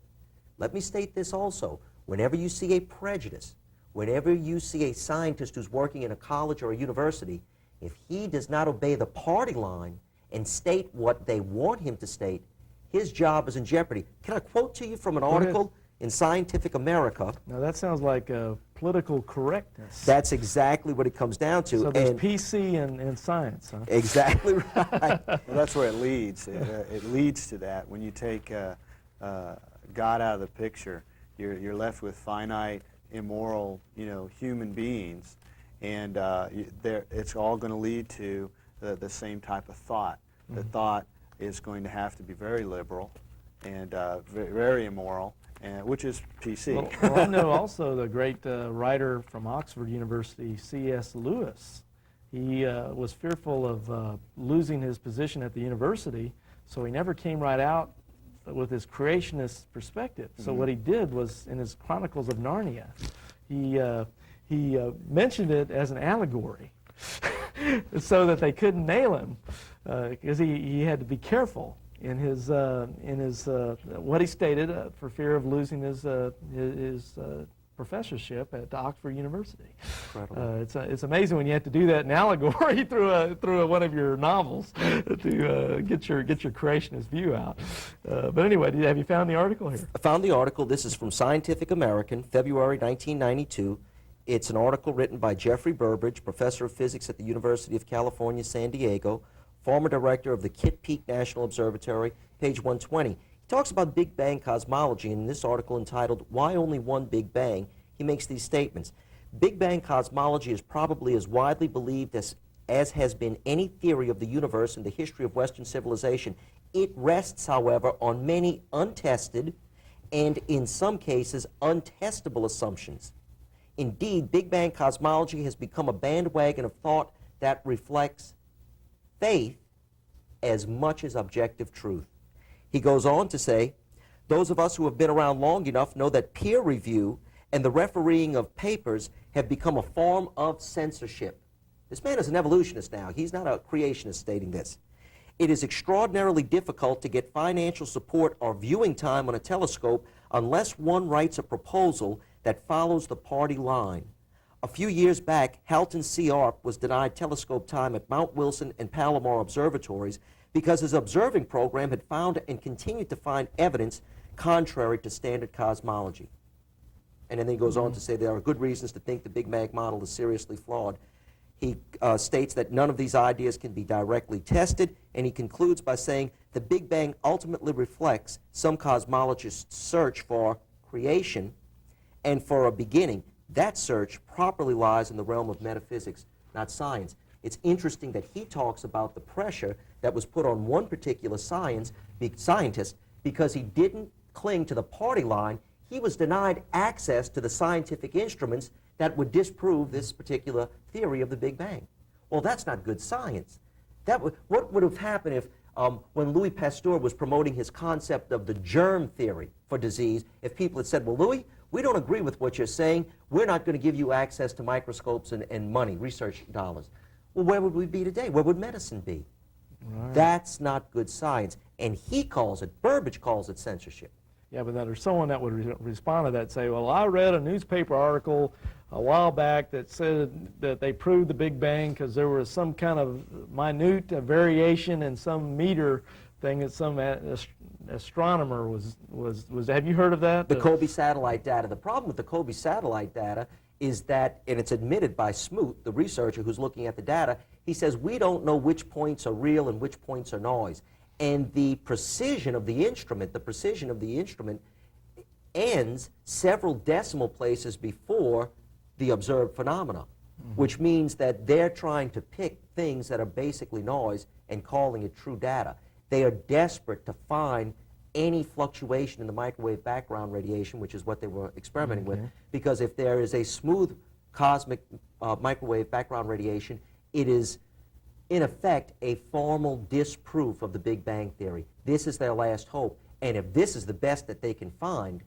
Let me state this also. Whenever you see a prejudice, whenever you see a scientist who's working in a college or a university, if he does not obey the party line and state what they want him to state, his job is in jeopardy. Can I quote to you from an article in Scientific America. Now that sounds like political correctness. That's exactly what it comes down to. So there's and PC in science, huh? exactly right. Well, that's where it leads. It leads to that. When you take God out of the picture, you're left with finite, immoral, human beings, and it's all going to lead to the same type of thought. The thought is going to have to be very liberal and very immoral, which is PC. Well, I know also the great writer from Oxford University, C.S. Lewis. He was fearful of losing his position at the university, so he never came right out with his creationist perspective. So what he did was, in his Chronicles of Narnia, he mentioned it as an allegory so that they couldn't nail him, because he had to be careful in his what he stated for fear of losing his professorship at Oxford University. Incredible. It's amazing when you have to do that in allegory through one of your novels to get your creationist view out. But anyway, have you found the article here? I found the article. This is from Scientific American, February 1992. It's an article written by Jeffrey Burbridge, professor of physics at the University of California, San Diego, former director of the Kitt Peak National Observatory, page 120. He talks about Big Bang cosmology in this article entitled, Why Only One Big Bang? He makes these statements. Big Bang cosmology is probably as widely believed as has been any theory of the universe in the history of Western civilization. It rests, however, on many untested and, in some cases, untestable assumptions. Indeed, Big Bang cosmology has become a bandwagon of thought that reflects faith as much as objective truth. He goes on to say, those of us who have been around long enough know that peer review and the refereeing of papers have become a form of censorship. This man is an evolutionist now. He's not a creationist stating this. It is extraordinarily difficult to get financial support or viewing time on a telescope unless one writes a proposal that follows the party line. A few years back, Halton C. Arp was denied telescope time at Mount Wilson and Palomar observatories because his observing program had found and continued to find evidence contrary to standard cosmology. And then he goes on to say there are good reasons to think the Big Bang model is seriously flawed. He states that none of these ideas can be directly tested, and he concludes by saying the Big Bang ultimately reflects some cosmologists' search for creation and for a beginning. That search properly lies in the realm of metaphysics, not science. It's interesting that he talks about the pressure that was put on one particular scientist because he didn't cling to the party line. He was denied access to the scientific instruments that would disprove this particular theory of the Big Bang. Well, that's not good science. What would have happened if, when Louis Pasteur was promoting his concept of the germ theory for disease, if people had said, well, Louis, we don't agree with what you're saying. We're not going to give you access to microscopes and money, research dollars. Well, where would we be today? Where would medicine be? Right. That's not good science. And he calls it, Burbridge calls it censorship. Yeah, but then there's someone that would respond to that and say, well, I read a newspaper article a while back that said that they proved the Big Bang because there was some kind of minute variation in some meter thing that some astronomer was. Have you heard of that? The Kobe satellite data. The problem with the Kobe satellite data is that, and it's admitted by Smoot, the researcher who's looking at the data, he says we don't know which points are real and which points are noise. And the precision of the instrument, ends several decimal places before the observed phenomena, which means that they're trying to pick things that are basically noise and calling it true data. They are desperate to find any fluctuation in the microwave background radiation, which is what they were experimenting with, because if there is a smooth cosmic microwave background radiation, it is in effect a formal disproof of the Big Bang theory. This is their last hope, and if this is the best that they can find,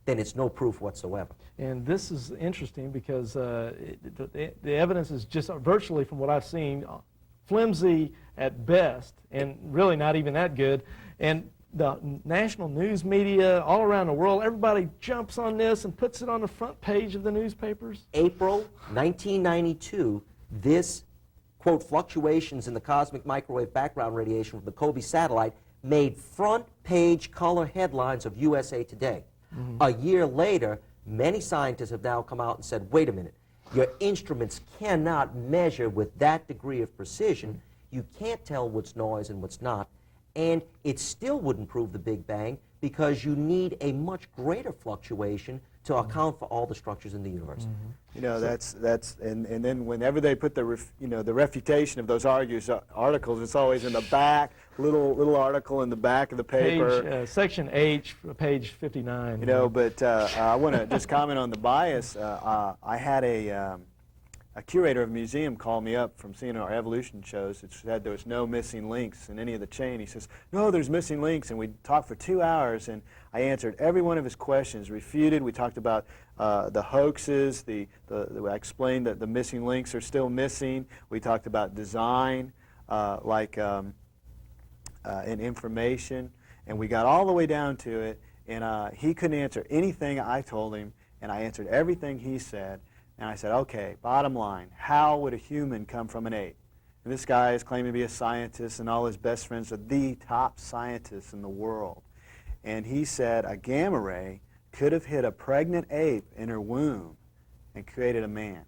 then it's no proof whatsoever. And this is interesting because the evidence is just virtually, from what I've seen, flimsy at best, and really not even that good. And the national news media all around the world, everybody jumps on this and puts it on the front page of the newspapers. April 1992, this, quote, fluctuations in the cosmic microwave background radiation from the Kobe satellite made front page color headlines of USA Today. A year later, many scientists have now come out and said, wait a minute, your instruments cannot measure with that degree of precision. You can't tell what's noise and what's not. And it still wouldn't prove the Big Bang because you need a much greater fluctuation to account for all the structures in the universe. You know, and then whenever they put the the refutation of those articles, it's always in the back, little article in the back of the paper. Page, section H, page 59. You know, but I want to just comment on the bias. I had a curator of a museum call me up from seeing our evolution shows. It said there was no missing links in any of the chain. He says, no, there's missing links. And we talked for 2 hours, and I answered every one of his questions, refuted. We talked about the hoaxes. I explained that the missing links are still missing. We talked about design, in information. And we got all the way down to it, and he couldn't answer anything I told him, and I answered everything he said. And I said, okay, bottom line, how would a human come from an ape? And this guy is claiming to be a scientist, and all his best friends are the top scientists in the world. And he said a gamma ray could have hit a pregnant ape in her womb and created a man.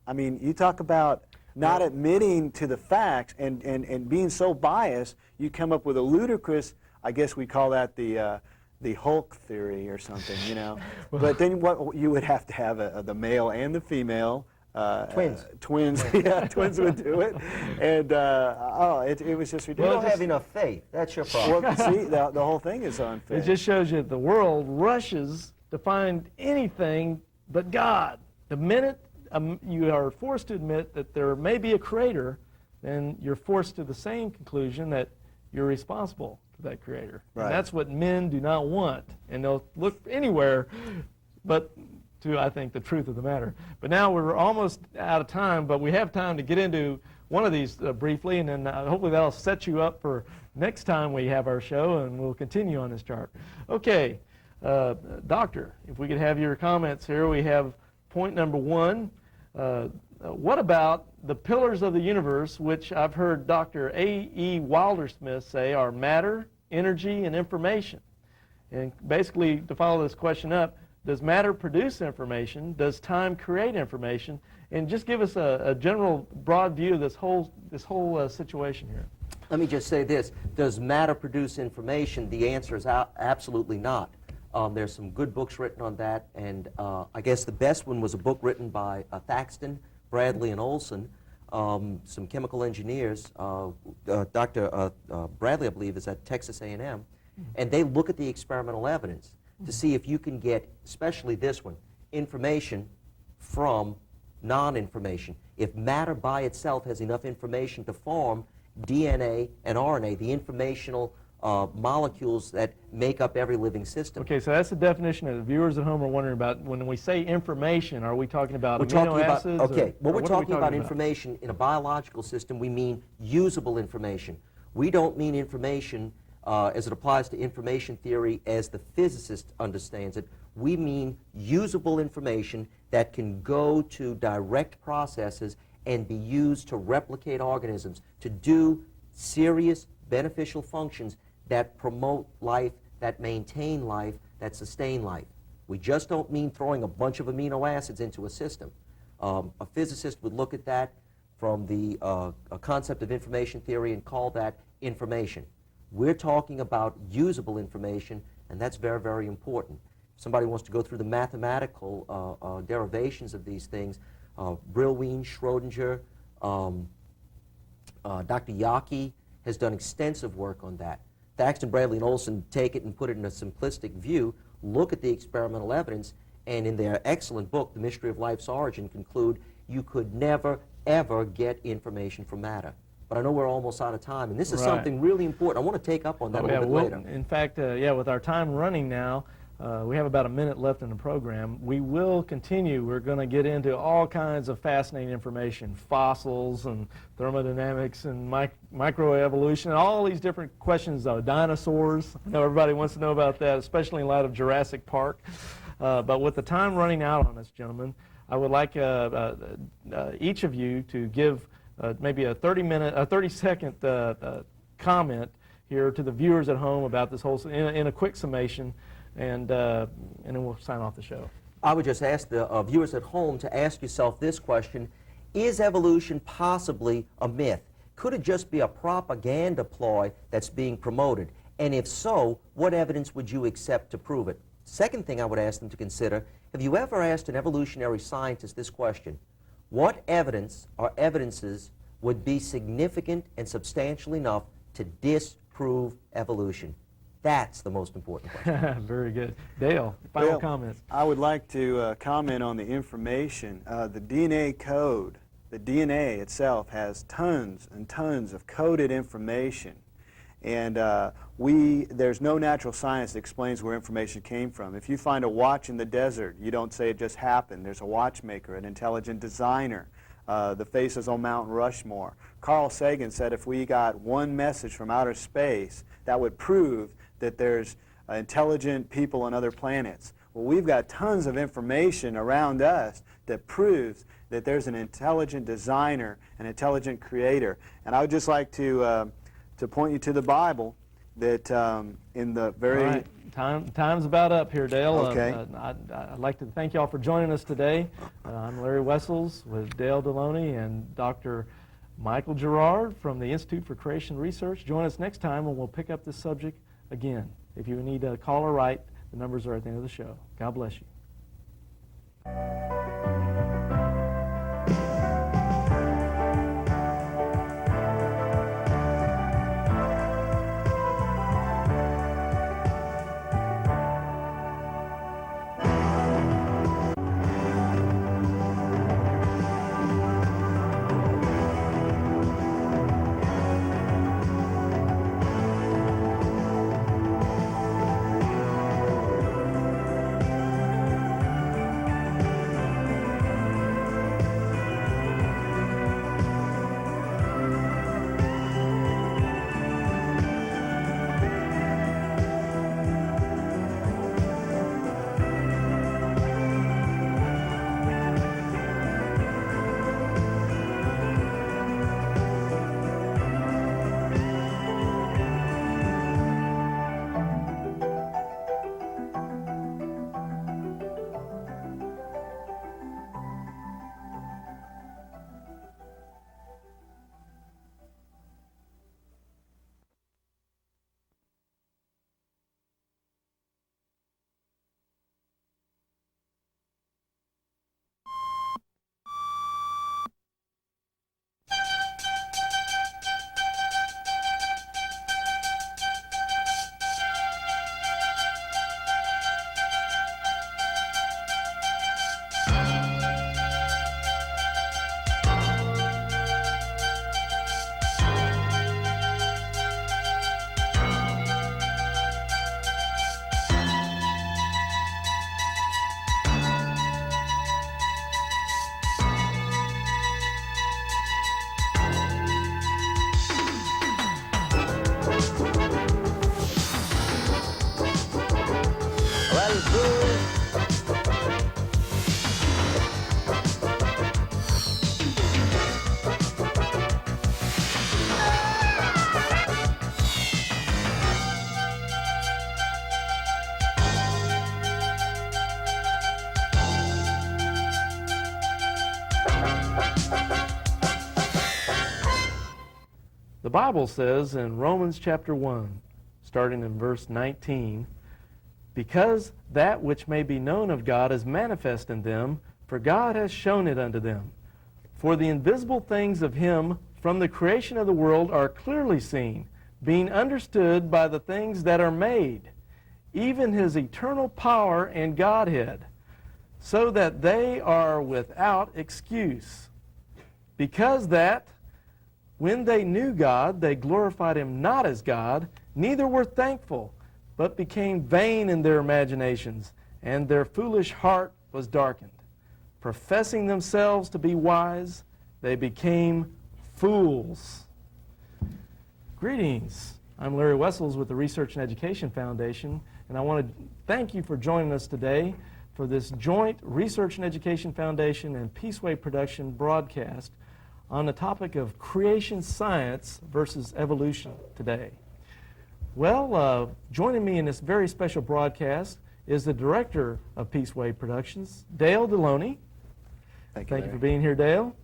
I mean, you talk about not admitting to the facts and being so biased, you come up with a ludicrous, I guess we call that the Hulk theory or something, you know. But then what you would have to have the male and the female. Twins. Twins, yeah, twins would do it. And, it was just You ridiculous. don't have enough faith. That's your problem. Well, see, the whole thing is unfair. It just shows you that the world rushes to find anything but God. The minute you are forced to admit that there may be a creator, then you're forced to the same conclusion that you're responsible for that creator. Right. And that's what men do not want. And they'll look anywhere but to, I think, the truth of the matter. But now we're almost out of time, but we have time to get into one of these briefly, and then hopefully that'll set you up for next time we have our show, and we'll continue on this chart. Okay, Doctor, if we could have your comments here. We have point number 1. What about the pillars of the universe, which I've heard Dr. A.E. Wilder-Smith say are matter, energy, and information? And basically, to follow this question up, does matter produce information? Does time create information? And just give us a general, broad view of this whole situation here. Let me just say this. Does matter produce information? The answer is absolutely not. There's some good books written on that, and I guess the best one was a book written by Thaxton, Bradley, and Olson, some chemical engineers. Dr. Bradley, I believe, is at Texas A&M, and they look at the experimental evidence to see if you can get, especially this one, information from non-information. If matter by itself has enough information to form DNA and RNA, the informational molecules that make up every living system. Okay, so that's the definition that the viewers at home are wondering about. When we say information, are we talking about amino acids? Okay, well, we're what are we talking about information in a biological system. We mean usable information. We don't mean information as it applies to information theory as the physicist understands it. We mean usable information that can go to direct processes and be used to replicate organisms, to do serious beneficial functions that promote life, that maintain life, that sustain life. We just don't mean throwing a bunch of amino acids into a system. A physicist would look at that from the concept of information theory and call that information. We're talking about usable information, and that's very, very important. If somebody wants to go through the mathematical derivations of these things, Brillouin, Schrodinger, Dr. Yockey has done extensive work on that. Thaxton, Bradley, and Olson take it and put it in a simplistic view, look at the experimental evidence, and in their excellent book, The Mystery of Life's Origin, conclude you could never, ever get information from matter. But I know we're almost out of time, and this is something really important. I want to take up on that a little bit later. In fact, with our time running now, we have about a minute left in the program. We will continue. We're going to get into all kinds of fascinating information, fossils and thermodynamics and microevolution, and all these different questions of dinosaurs. I know everybody wants to know about that, especially in light of Jurassic Park. But with the time running out on us, gentlemen, I would like each of you to give maybe a 30-second comment here to the viewers at home about this whole, in a quick summation, and then we'll sign off the show. I would just ask the viewers at home to ask yourself this question: is evolution possibly a myth? Could it just be a propaganda ploy that's being promoted? And if so, what evidence would you accept to prove it? Second thing I would ask them to consider: have you ever asked an evolutionary scientist this question? What evidence or evidences would be significant and substantial enough to disprove evolution? That's the most important question. Very good. Dale, final comments. I would like to comment on the information. The DNA code, the DNA itself has tons and tons of coded information. And there's no natural science that explains where information came from. If you find a watch in the desert, you don't say it just happened. There's a watchmaker, an intelligent designer, the faces on Mount Rushmore. Carl Sagan said if we got one message from outer space, that would prove that there's intelligent people on other planets. Well, we've got tons of information around us that proves that there's an intelligent designer, an intelligent creator. And I would just like to point you to the Bible, that in the very... All right. Time's about up here, Dale. Okay. I'd like to thank you all for joining us today. I'm Larry Wessels with Dale Deloney and Dr. Michael Girouard from the Institute for Creation Research. Join us next time when we'll pick up this subject again. If you need to call or write, the numbers are at the end of the show. God bless you. The Bible says in Romans chapter 1, starting in verse 19, because that which may be known of God is manifest in them, for God has shown it unto them. For the invisible things of him from the creation of the world are clearly seen, being understood by the things that are made, even his eternal power and Godhead, so that they are without excuse. Because that, when they knew God, they glorified him not as God, neither were thankful, but became vain in their imaginations, and their foolish heart was darkened. Professing themselves to be wise, they became fools. Greetings. I'm Larry Wessels with the Research and Education Foundation, and I want to thank you for joining us today for this joint Research and Education Foundation and Peaceway Production broadcast on the topic of creation science versus evolution today. Well, joining me in this very special broadcast is the director of Peace Wave Productions, Dale Deloney. Thank you for being here, Dale.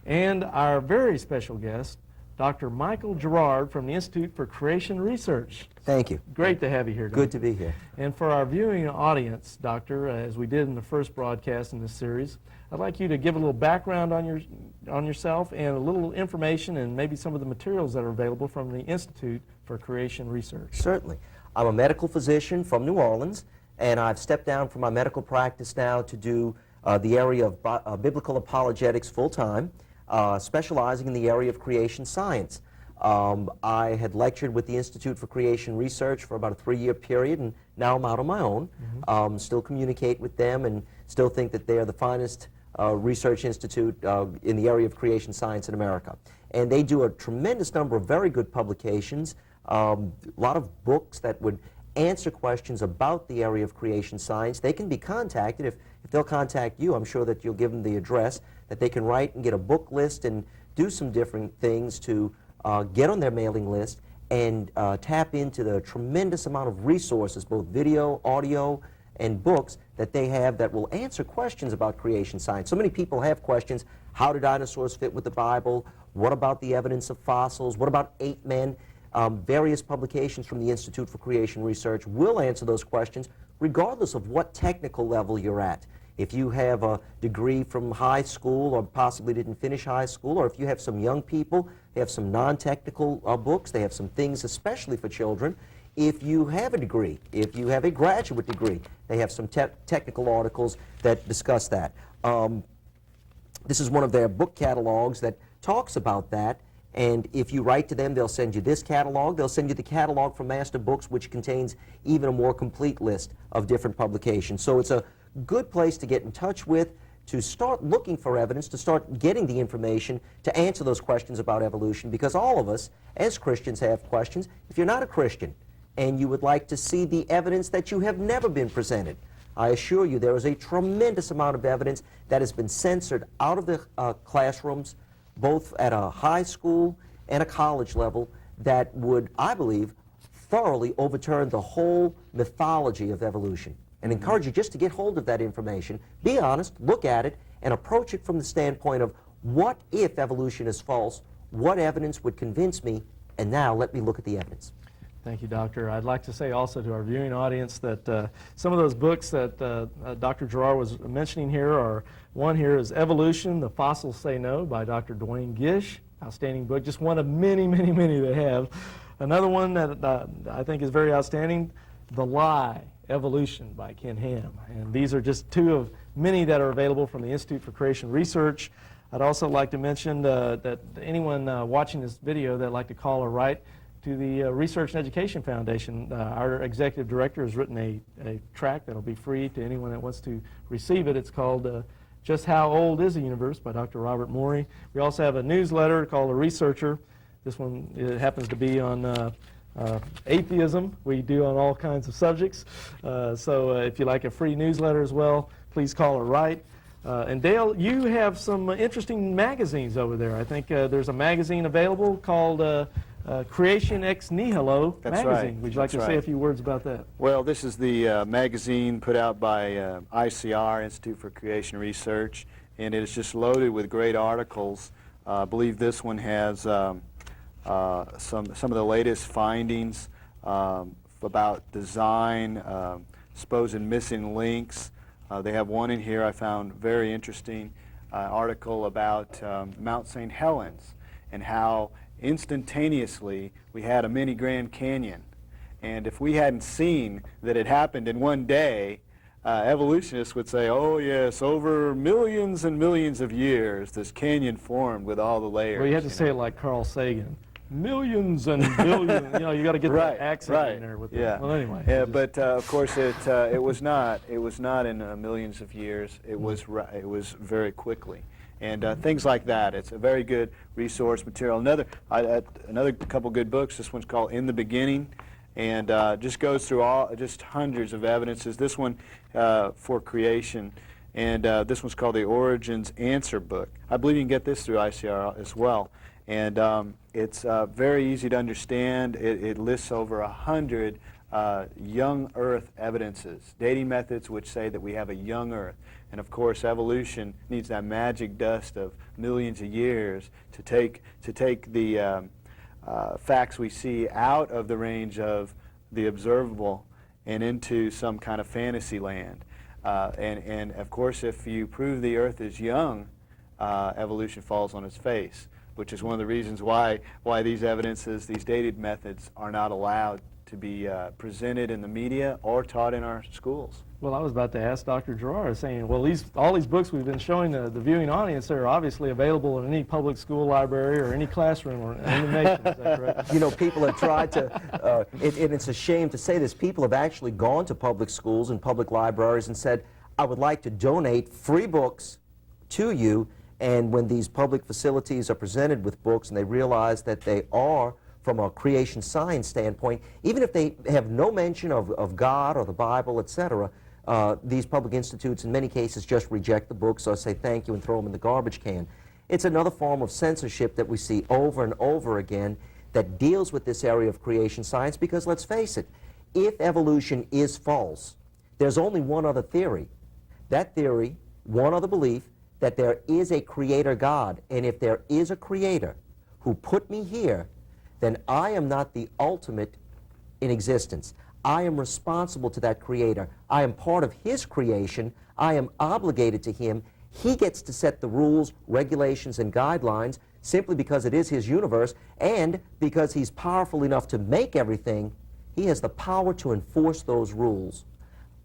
And our very special guest, Dr. Michael Girouard from the Institute for Creation Research. Thank you. Great to have you here, Doctor. Good to be here. And for our viewing audience, Doctor, as we did in the first broadcast in this series, I'd like you to give a little background on yourself and a little information and maybe some of the materials that are available from the Institute for Creation Research. Certainly. I'm a medical physician from New Orleans, and I've stepped down from my medical practice now to do the area of biblical apologetics full-time, specializing in the area of creation science. I had lectured with the Institute for Creation Research for about a 3-year period, and now I'm out on my own. Still communicate with them and still think that they're the finest research institute in the area of creation science in America. And they do a tremendous number of very good publications, a lot of books that would answer questions about the area of creation science. They can be contacted. If they'll contact you, I'm sure that you'll give them the address that they can write and get a book list and do some different things to get on their mailing list and tap into the tremendous amount of resources, both video, audio, and books that they have that will answer questions about creation science. So many people have questions. How do dinosaurs fit with the Bible? What about the evidence of fossils? What about 8 men? Various publications from the Institute for Creation Research will answer those questions regardless of what technical level you're at. If you have a degree from high school or possibly didn't finish high school, or if you have some young people, they have some non-technical books, they have some things especially for children. If you have a degree, if you have a graduate degree, they have some technical articles that discuss that. This is one of their book catalogs that talks about that. And if you write to them, they'll send you this catalog. They'll send you the catalog from Master Books, which contains even a more complete list of different publications. So it's a good place to get in touch with, to start looking for evidence, to start getting the information to answer those questions about evolution, because all of us, as Christians, have questions. If you're not a Christian and you would like to see the evidence that you have never been presented, I assure you there is a tremendous amount of evidence that has been censored out of the classrooms, both at a high school and a college level, that would, I believe, thoroughly overturn the whole mythology of evolution. And encourage you just to get hold of that information, be honest, look at it, and approach it from the standpoint of, what if evolution is false? What evidence would convince me? And now let me look at the evidence. Thank you, Doctor. I'd like to say also to our viewing audience that some of those books that Dr. Girouard was mentioning here are, one here is Evolution, The Fossils Say No by Dr. Dwayne Gish. Outstanding book, just one of many, many, many they have. Another one that I think is very outstanding, The Lie, Evolution by Ken Ham. And these are just 2 of many that are available from the Institute for Creation Research. I'd also like to mention that anyone watching this video that'd like to call or write to the Research and Education Foundation, our executive director has written a tract that'll be free to anyone that wants to receive it. It's called Just How Old is the Universe by Dr. Robert Morey. We also have a newsletter called The Researcher. This one happens to be on atheism. We do on all kinds of subjects. So if you like a free newsletter as well, please call or write. And Dale, you have some interesting magazines over there. I think there's a magazine available called Creation Ex Nihilo magazine. Right. Would you like to say a few words about that? Well, this is the magazine put out by ICR, Institute for Creation Research, and it is just loaded with great articles. I believe this one has some of the latest findings about design, supposed missing links. They have one in here I found very interesting, article about Mount St. Helens and how instantaneously we had a mini Grand Canyon. And if we hadn't seen that it happened in one day, evolutionists would say, oh yes, over millions and millions of years this canyon formed with all the layers. Well, you have to say it like Carl Sagan. Millions and billions. You know, you got to get that accent in there with it. Yeah. Well, anyway. Yeah, but of course it was not. It was not in millions of years. It was very quickly. And things like that. It's a very good resource material. Another couple good books. This one's called In the Beginning, and just goes through just hundreds of evidences. This one for creation, and this one's called the Origins Answer Book. I believe you can get this through ICR as well. And it's very easy to understand. It lists over 100 young Earth evidences, dating methods which say that we have a young Earth. And of course, evolution needs that magic dust of millions of years to take the facts we see out of the range of the observable and into some kind of fantasy land. And of course, if you prove the Earth is young, evolution falls on its face, which is one of the reasons why these evidences, these dated methods, are not allowed to be presented in the media or taught in our schools. Well, I was about to ask Dr. Girouard, saying, well, all these books we've been showing the viewing audience are obviously available in any public school library or any classroom or in the nation. Is that correct? You know, people have tried to, and it's a shame to say this, people have actually gone to public schools and public libraries and said, I would like to donate free books to you. And when these public facilities are presented with books and they realize that they are, from a creation science standpoint, even if they have no mention of God or the Bible, etc., these public institutes in many cases just reject the books or say thank you and throw them in the garbage can. It's another form of censorship that we see over and over again that deals with this area of creation science, because let's face it, if evolution is false, there's only one other theory. That theory, one other belief, that there is a creator God, and if there is a creator who put me here, then I am not the ultimate in existence. I am responsible to that creator. I am part of his creation. I am obligated to him. He gets to set the rules, regulations, and guidelines simply because it is his universe, and because he's powerful enough to make everything, he has the power to enforce those rules.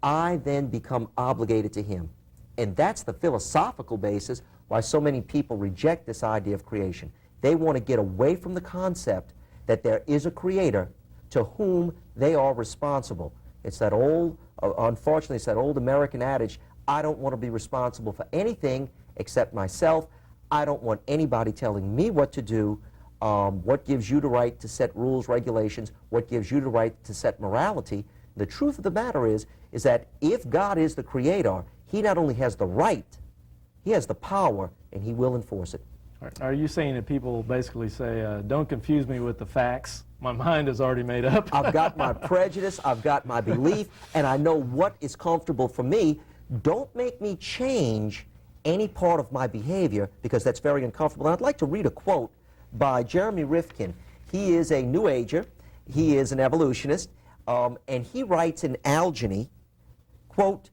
I then become obligated to him. And that's the philosophical basis why so many people reject this idea of creation. They want to get away from the concept that there is a creator to whom they are responsible. It's that old, unfortunately, it's that old American adage, I don't want to be responsible for anything except myself. I don't want anybody telling me what to do. What gives you the right to set rules, regulations? What gives you the right to set morality? The truth of the matter is that if God is the creator, he not only has the right, he has the power, and he will enforce it. Are you saying that people basically say, don't confuse me with the facts? My mind is already made up. I've got my prejudice, I've got my belief, and I know what is comfortable for me. Don't make me change any part of my behavior, because that's very uncomfortable. And I'd like to read a quote by Jeremy Rifkin. He is a New Ager. He is an evolutionist. And he writes in Algeny, quote,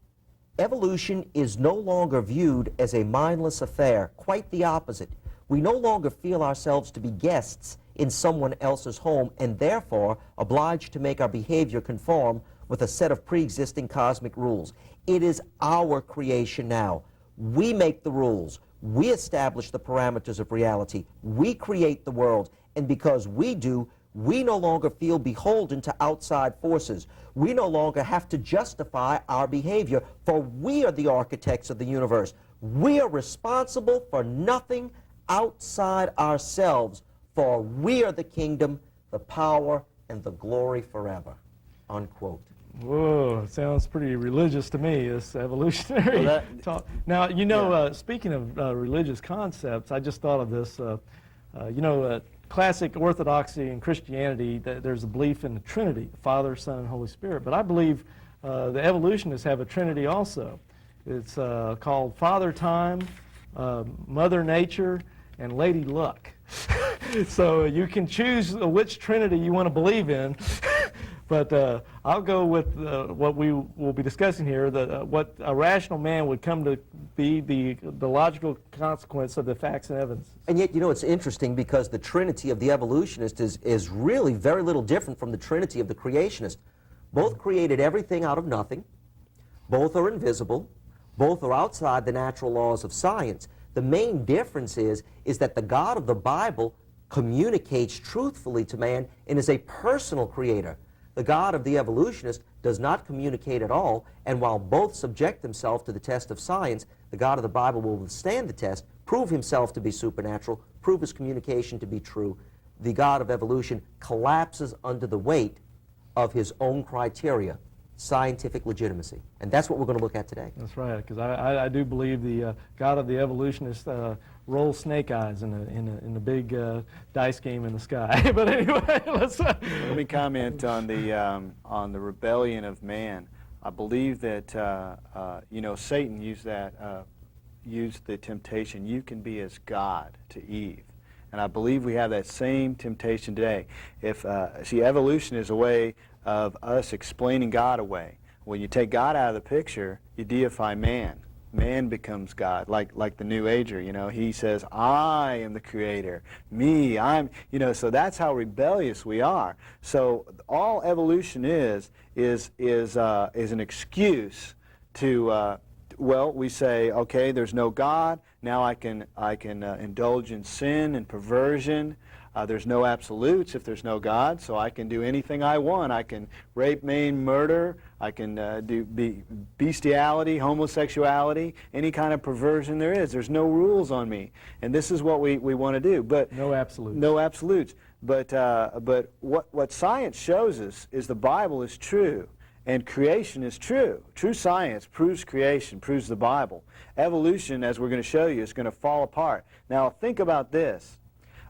evolution is no longer viewed as a mindless affair, quite the opposite. We no longer feel ourselves to be guests in someone else's home, and therefore obliged to make our behavior conform with a set of pre-existing cosmic rules. It is our creation now. We make the rules. We establish the parameters of reality. We create the world, and because we do, we no longer feel beholden to outside forces. We no longer have to justify our behavior, for we are the architects of the universe. We are responsible for nothing outside ourselves, for we are the kingdom, the power, and the glory forever. Unquote. Whoa, sounds pretty religious to me, this evolutionary talk. Now, you know, speaking of religious concepts, I just thought of this. Classic orthodoxy in Christianity, there's a belief in the Trinity, the Father, Son, and Holy Spirit. But I believe the evolutionists have a Trinity also. It's called Father Time, Mother Nature, and Lady Luck. So you can choose which Trinity you want to believe in. But I'll go with what we will be discussing here, what a rational man would come to be the logical consequence of the facts and evidence. And yet, you know, it's interesting because the Trinity of the evolutionist is really very little different from the Trinity of the creationist. Both created everything out of nothing. Both are invisible. Both are outside the natural laws of science. The main difference is that the God of the Bible communicates truthfully to man and is a personal creator. The God of the evolutionist does not communicate at all, and while both subject themselves to the test of science, the God of the Bible will withstand the test, prove himself to be supernatural, prove his communication to be true. The God of evolution collapses under the weight of his own criteria. scientific legitimacy. And that's what we're going to look at today. That's right, because I do believe the God of the evolutionists rolls snake eyes in the big dice game in the sky. But anyway, let's. Let me comment on the rebellion of man. I believe that Satan used the temptation. You can be as God to Eve. And I believe we have that same temptation today. See, evolution is a way of us explaining God away. When you take God out of the picture, you deify man. Man becomes God, like the New Ager. He says, "I am the Creator. Me, I'm." So that's how rebellious we are. So all evolution is an excuse to. We say, okay, there's no God. Now I can indulge in sin and perversion. There's no absolutes if there's no God, so I can do anything I want. I can rape, maim, murder. I can do bestiality, homosexuality, any kind of perversion there is. There's no rules on me, and this is what we want to do. But no absolutes. No absolutes. But what science shows us is the Bible is true. And creation is true. True science proves creation, proves the Bible. Evolution, as we're going to show you, is going to fall apart. Now, think about this.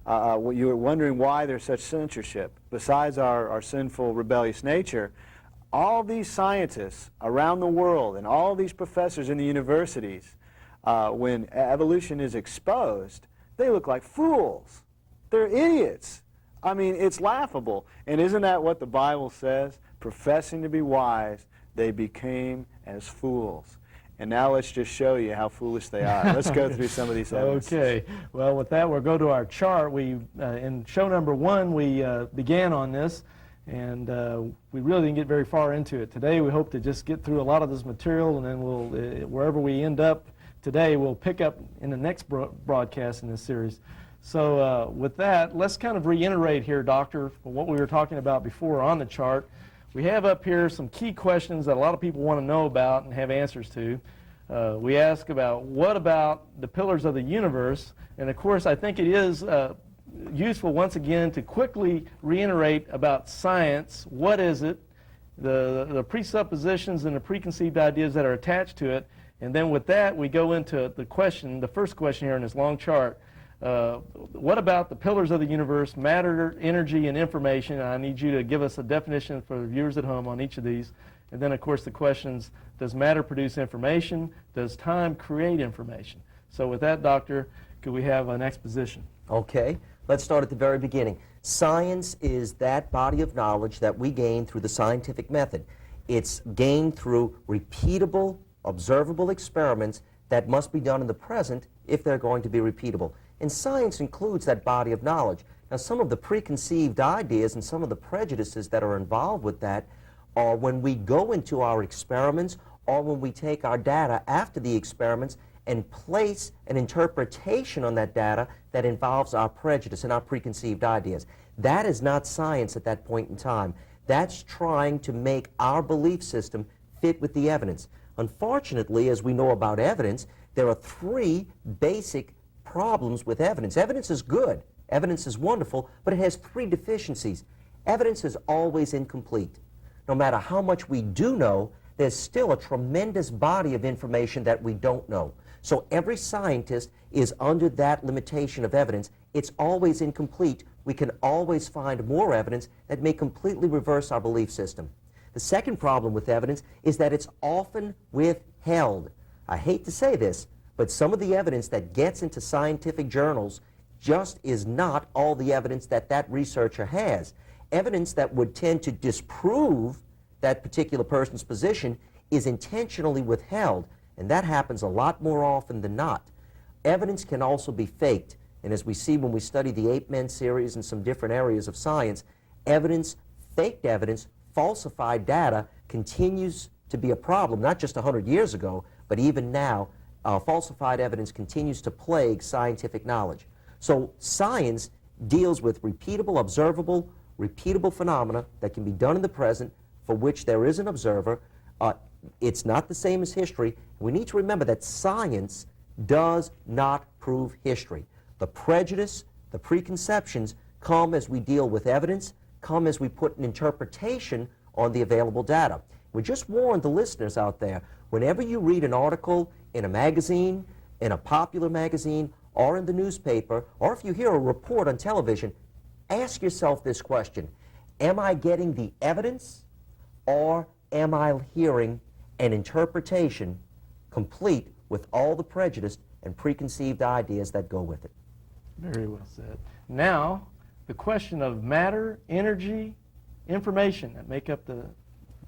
You were wondering why there's such censorship. Besides our sinful, rebellious nature, all these scientists around the world and all these professors in the universities, when evolution is exposed, they look like fools. They're idiots. I mean, it's laughable. And isn't that what the Bible says? Professing to be wise, they became as fools. And now let's just show you how foolish they are. Let's go through some of these evidences. Okay. Well, with that, we'll go to our chart. In show number 1, we began on this, and we really didn't get very far into it. Today, we hope to just get through a lot of this material, and then we'll, wherever we end up today, we'll pick up in the next broadcast in this series. So with that, let's kind of reiterate here, Doctor, what we were talking about before on the chart. We have up here some key questions that a lot of people want to know about and have answers to. We ask about what about the pillars of the universe, and of course I think it is useful once again to quickly reiterate about science. What is it? The presuppositions and the preconceived ideas that are attached to it, and then with that we go into the first question here in this long chart. What about the pillars of the universe, matter, energy, and information? I need you to give us a definition for the viewers at home on each of these. And then, of course, the questions, does matter produce information? Does time create information? So with that, Doctor, could we have an exposition? Okay. Let's start at the very beginning. Science is that body of knowledge that we gain through the scientific method. It's gained through repeatable, observable experiments that must be done in the present if they're going to be repeatable. And science includes that body of knowledge. Now, some of the preconceived ideas and some of the prejudices that are involved with that are when we go into our experiments or when we take our data after the experiments and place an interpretation on that data that involves our prejudice and our preconceived ideas. That is not science at that point in time. That's trying to make our belief system fit with the evidence. Unfortunately, as we know about evidence, there are 3 basic problems with evidence. Evidence is good. Evidence is wonderful, but it has 3 deficiencies. Evidence is always incomplete. No matter how much we do know, there's still a tremendous body of information that we don't know. So every scientist is under that limitation of evidence. It's always incomplete. We can always find more evidence that may completely reverse our belief system. The second problem with evidence is that it's often withheld. I hate to say this, but some of the evidence that gets into scientific journals just is not all the evidence that that researcher has. Evidence that would tend to disprove that particular person's position is intentionally withheld, and that happens a lot more often than not. Evidence can also be faked, and as we see when we study the Ape Men series and some different areas of science, evidence, faked evidence, falsified data continues to be a problem, not just 100 years ago, but even now. Falsified evidence continues to plague scientific knowledge. So science deals with repeatable, observable, repeatable phenomena that can be done in the present for which there is an observer. It's not the same as history. We need to remember that science does not prove history. The prejudice, the preconceptions come as we deal with evidence, come as we put an interpretation on the available data. We just warned the listeners out there, whenever you read an article in a magazine, in a popular magazine, or in the newspaper, or if you hear a report on television, ask yourself this question: am I getting the evidence, or am I hearing an interpretation complete with all the prejudice and preconceived ideas that go with it? Very well said. Now, the question of matter, energy, information that make up the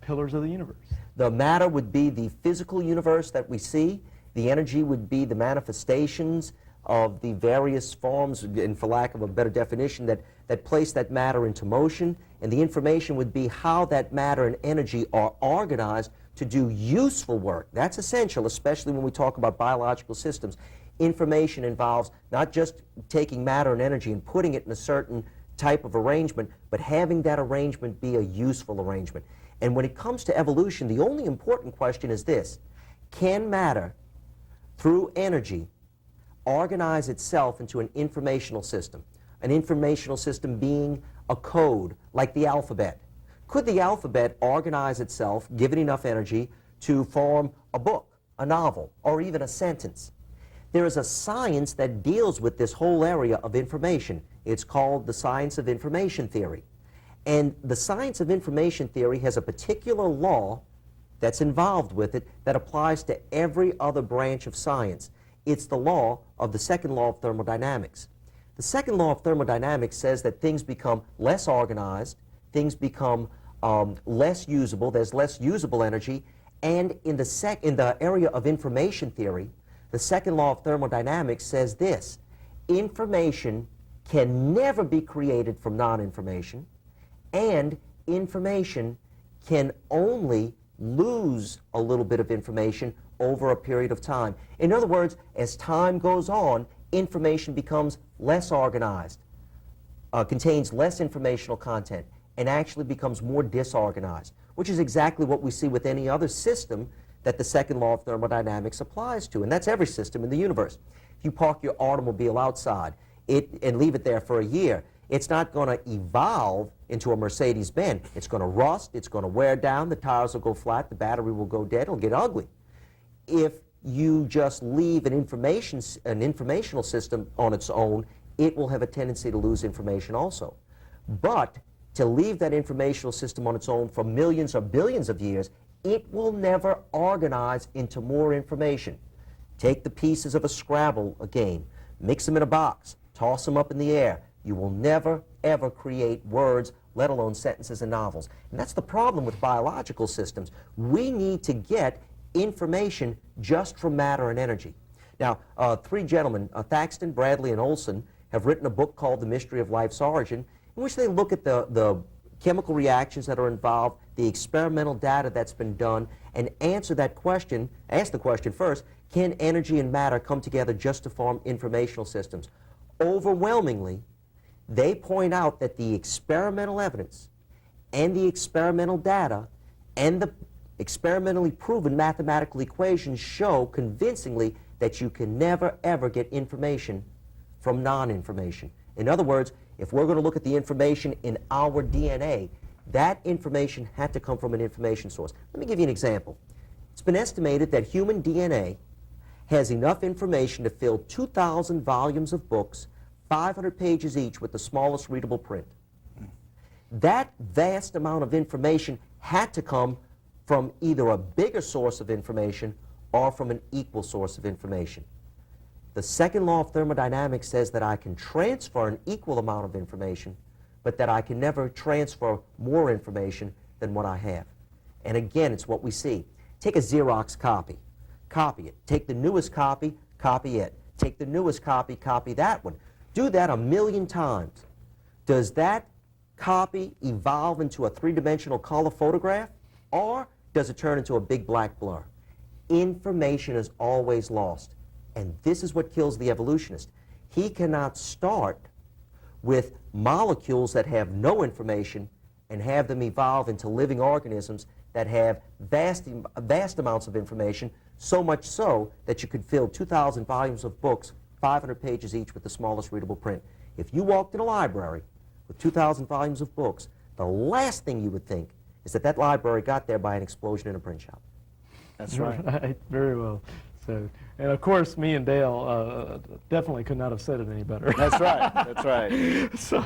pillars of the universe. The matter would be the physical universe that we see. The energy would be the manifestations of the various forms, and for lack of a better definition, that place that matter into motion. And the information would be how that matter and energy are organized to do useful work. That's essential, especially when we talk about biological systems. Information involves not just taking matter and energy and putting it in a certain type of arrangement, but having that arrangement be a useful arrangement. And when it comes to evolution, the only important question is this: can matter, through energy, organize itself into an informational system? An informational system being a code, like the alphabet. Could the alphabet organize itself, given enough energy, to form a book, a novel, or even a sentence? There is a science that deals with this whole area of information. It's called the science of information theory. And the science of information theory has a particular law that's involved with it that applies to every other branch of science. It's the law of the second law of thermodynamics. The second law of thermodynamics says that things become less organized, things become less usable, there's less usable energy, and in the area of information theory, the second law of thermodynamics says this: information can never be created from non-information, and information can only lose a little bit of information over a period of time. In other words, as time goes on, information becomes less organized, contains less informational content, and actually becomes more disorganized, which is exactly what we see with any other system that the second law of thermodynamics applies to, and that's every system in the universe. If you park your automobile outside and leave it there for a year, it's not going to evolve into a Mercedes-Benz. It's going to rust, it's going to wear down, the tires will go flat, the battery will go dead, it'll get ugly. If you just leave an informational system on its own, it will have a tendency to lose information also. But to leave that informational system on its own for millions or billions of years, it will never organize into more information. Take the pieces of a Scrabble game, mix them in a box, toss them up in the air. You will never, ever create words, let alone sentences and novels. And that's the problem with biological systems. We need to get information just from matter and energy. Now, three gentlemen, Thaxton, Bradley, and Olson, have written a book called The Mystery of Life's Origin, in which they look at the chemical reactions that are involved, the experimental data that's been done, and ask the question first: can energy and matter come together just to form informational systems? Overwhelmingly, they point out that the experimental evidence and the experimental data and the experimentally proven mathematical equations show convincingly that you can never, ever get information from non-information. In other words, if we're going to look at the information in our DNA, that information had to come from an information source. Let me give you an example. It's been estimated that human DNA has enough information to fill 2,000 volumes of books, 500 pages each, with the smallest readable print. That vast amount of information had to come from either a bigger source of information or from an equal source of information. The second law of thermodynamics says that I can transfer an equal amount of information, but that I can never transfer more information than what I have. And again, it's what we see. Take a Xerox copy. Copy it. Take the newest copy, copy it. Take the newest copy, copy that one. Do that 1,000,000 times. Does that copy evolve into a three-dimensional color photograph, or does it turn into a big black blur? Information is always lost. And this is what kills the evolutionist. He cannot start with molecules that have no information and have them evolve into living organisms that have vast amounts of information, so much so that you could fill 2,000 volumes of books, 500 pages each, with the smallest readable print. If you walked in a library with 2,000 volumes of books, the last thing you would think is that that library got there by an explosion in a print shop. That's right. Right, very well. So, and of course, me and Dale definitely could not have said it any better. That's right. That's right. So,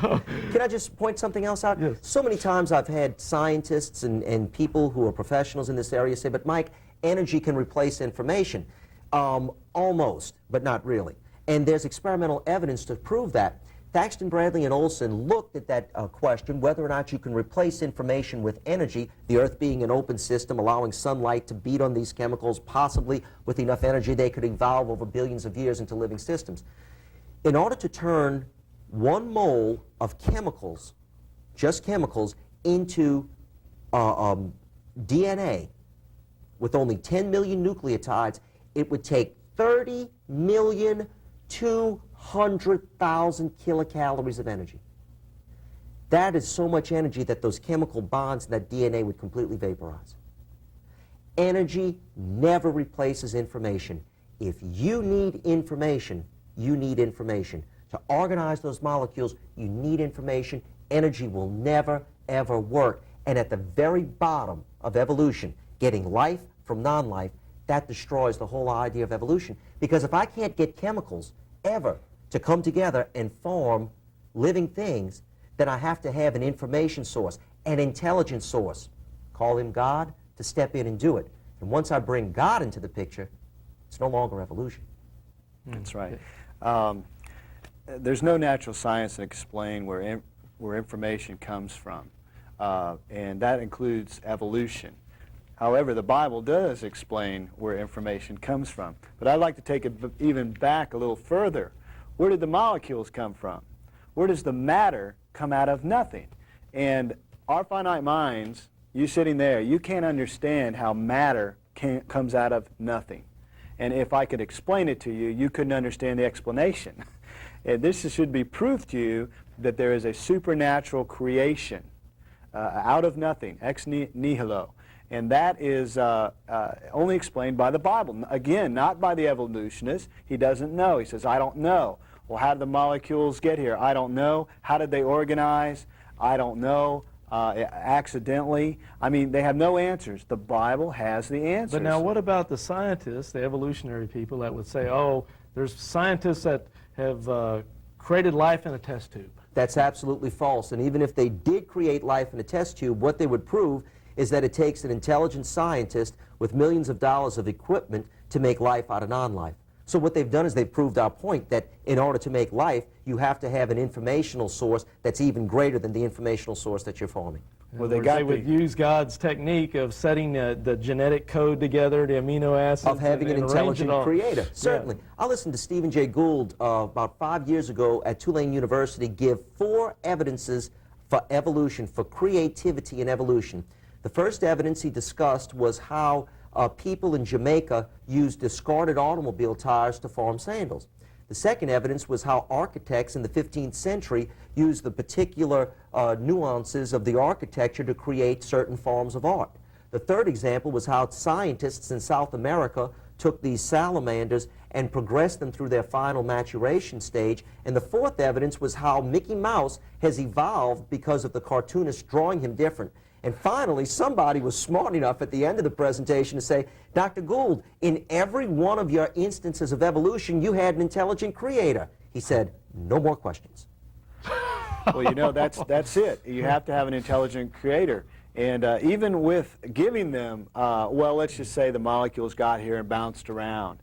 Can I just point something else out? Yes. So many times I've had scientists and people who are professionals in this area say, but Mike, energy can replace information. Almost, but not really. And there's experimental evidence to prove that. Thaxton, Bradley, and Olson looked at that question, whether or not you can replace information with energy, the Earth being an open system, allowing sunlight to beat on these chemicals, possibly with enough energy they could evolve over billions of years into living systems. In order to turn 1 mole of chemicals, just chemicals, into DNA with only 10 million nucleotides, it would take 30,200,000 kilocalories of energy. That is so much energy that those chemical bonds in that DNA would completely vaporize. Energy never replaces information. If you need information, you need information. To organize those molecules, you need information. Energy will never, ever work. And at the very bottom of evolution, getting life from non-life, that destroys the whole idea of evolution. Because if I can't get chemicals ever to come together and form living things, then I have to have an information source, an intelligence source. Call him God to step in and do it. And once I bring God into the picture, it's no longer evolution. That's right. There's no natural science that explain where information comes from, and that includes evolution. However, the Bible does explain where information comes from. But I'd like to take it even back a little further. Where did the molecules come from? Where does the matter come out of nothing? And our finite minds, you sitting there, you can't understand how matter comes out of nothing. And if I could explain it to you, you couldn't understand the explanation. And this should be proof to you that there is a supernatural creation out of nothing, ex nihilo. And that is only explained by the Bible. Again, not by the evolutionist. He doesn't know. He says, I don't know. Well, how did the molecules get here? I don't know. How did they organize? I don't know. Accidentally. I mean, they have no answers. The Bible has the answers. but now what about the scientists, the evolutionary people that would say, oh, there's scientists that have created life in a test tube? That's absolutely false. And even if they did create life in a test tube, what they would prove is that it takes an intelligent scientist with millions of dollars of equipment to make life out of non-life. So what they've done is they've proved our point that in order to make life, you have to have an informational source that's even greater than the informational source that you're forming. Well, They would use God's technique of setting the genetic code together, the amino acids. Of having an and intelligent arrange it all. creator, certainly. Yeah. I listened to Stephen Jay Gould about 5 years ago at Tulane University give 4 evidences for evolution, for creativity in evolution. The first evidence he discussed was how people in Jamaica used discarded automobile tires to form sandals. The second evidence was how architects in the 15th century used the particular nuances of the architecture to create certain forms of art. The third example was how scientists in South America took these salamanders and progressed them through their final maturation stage. And the fourth evidence was how Mickey Mouse has evolved because of the cartoonist drawing him different. And finally, somebody was smart enough at the end of the presentation to say, Dr. Gould, in every one of your instances of evolution, you had an intelligent creator. He said, no more questions. Well, you know, that's it. You have to have an intelligent creator. And even with giving them, well, let's just say the molecules got here and bounced around.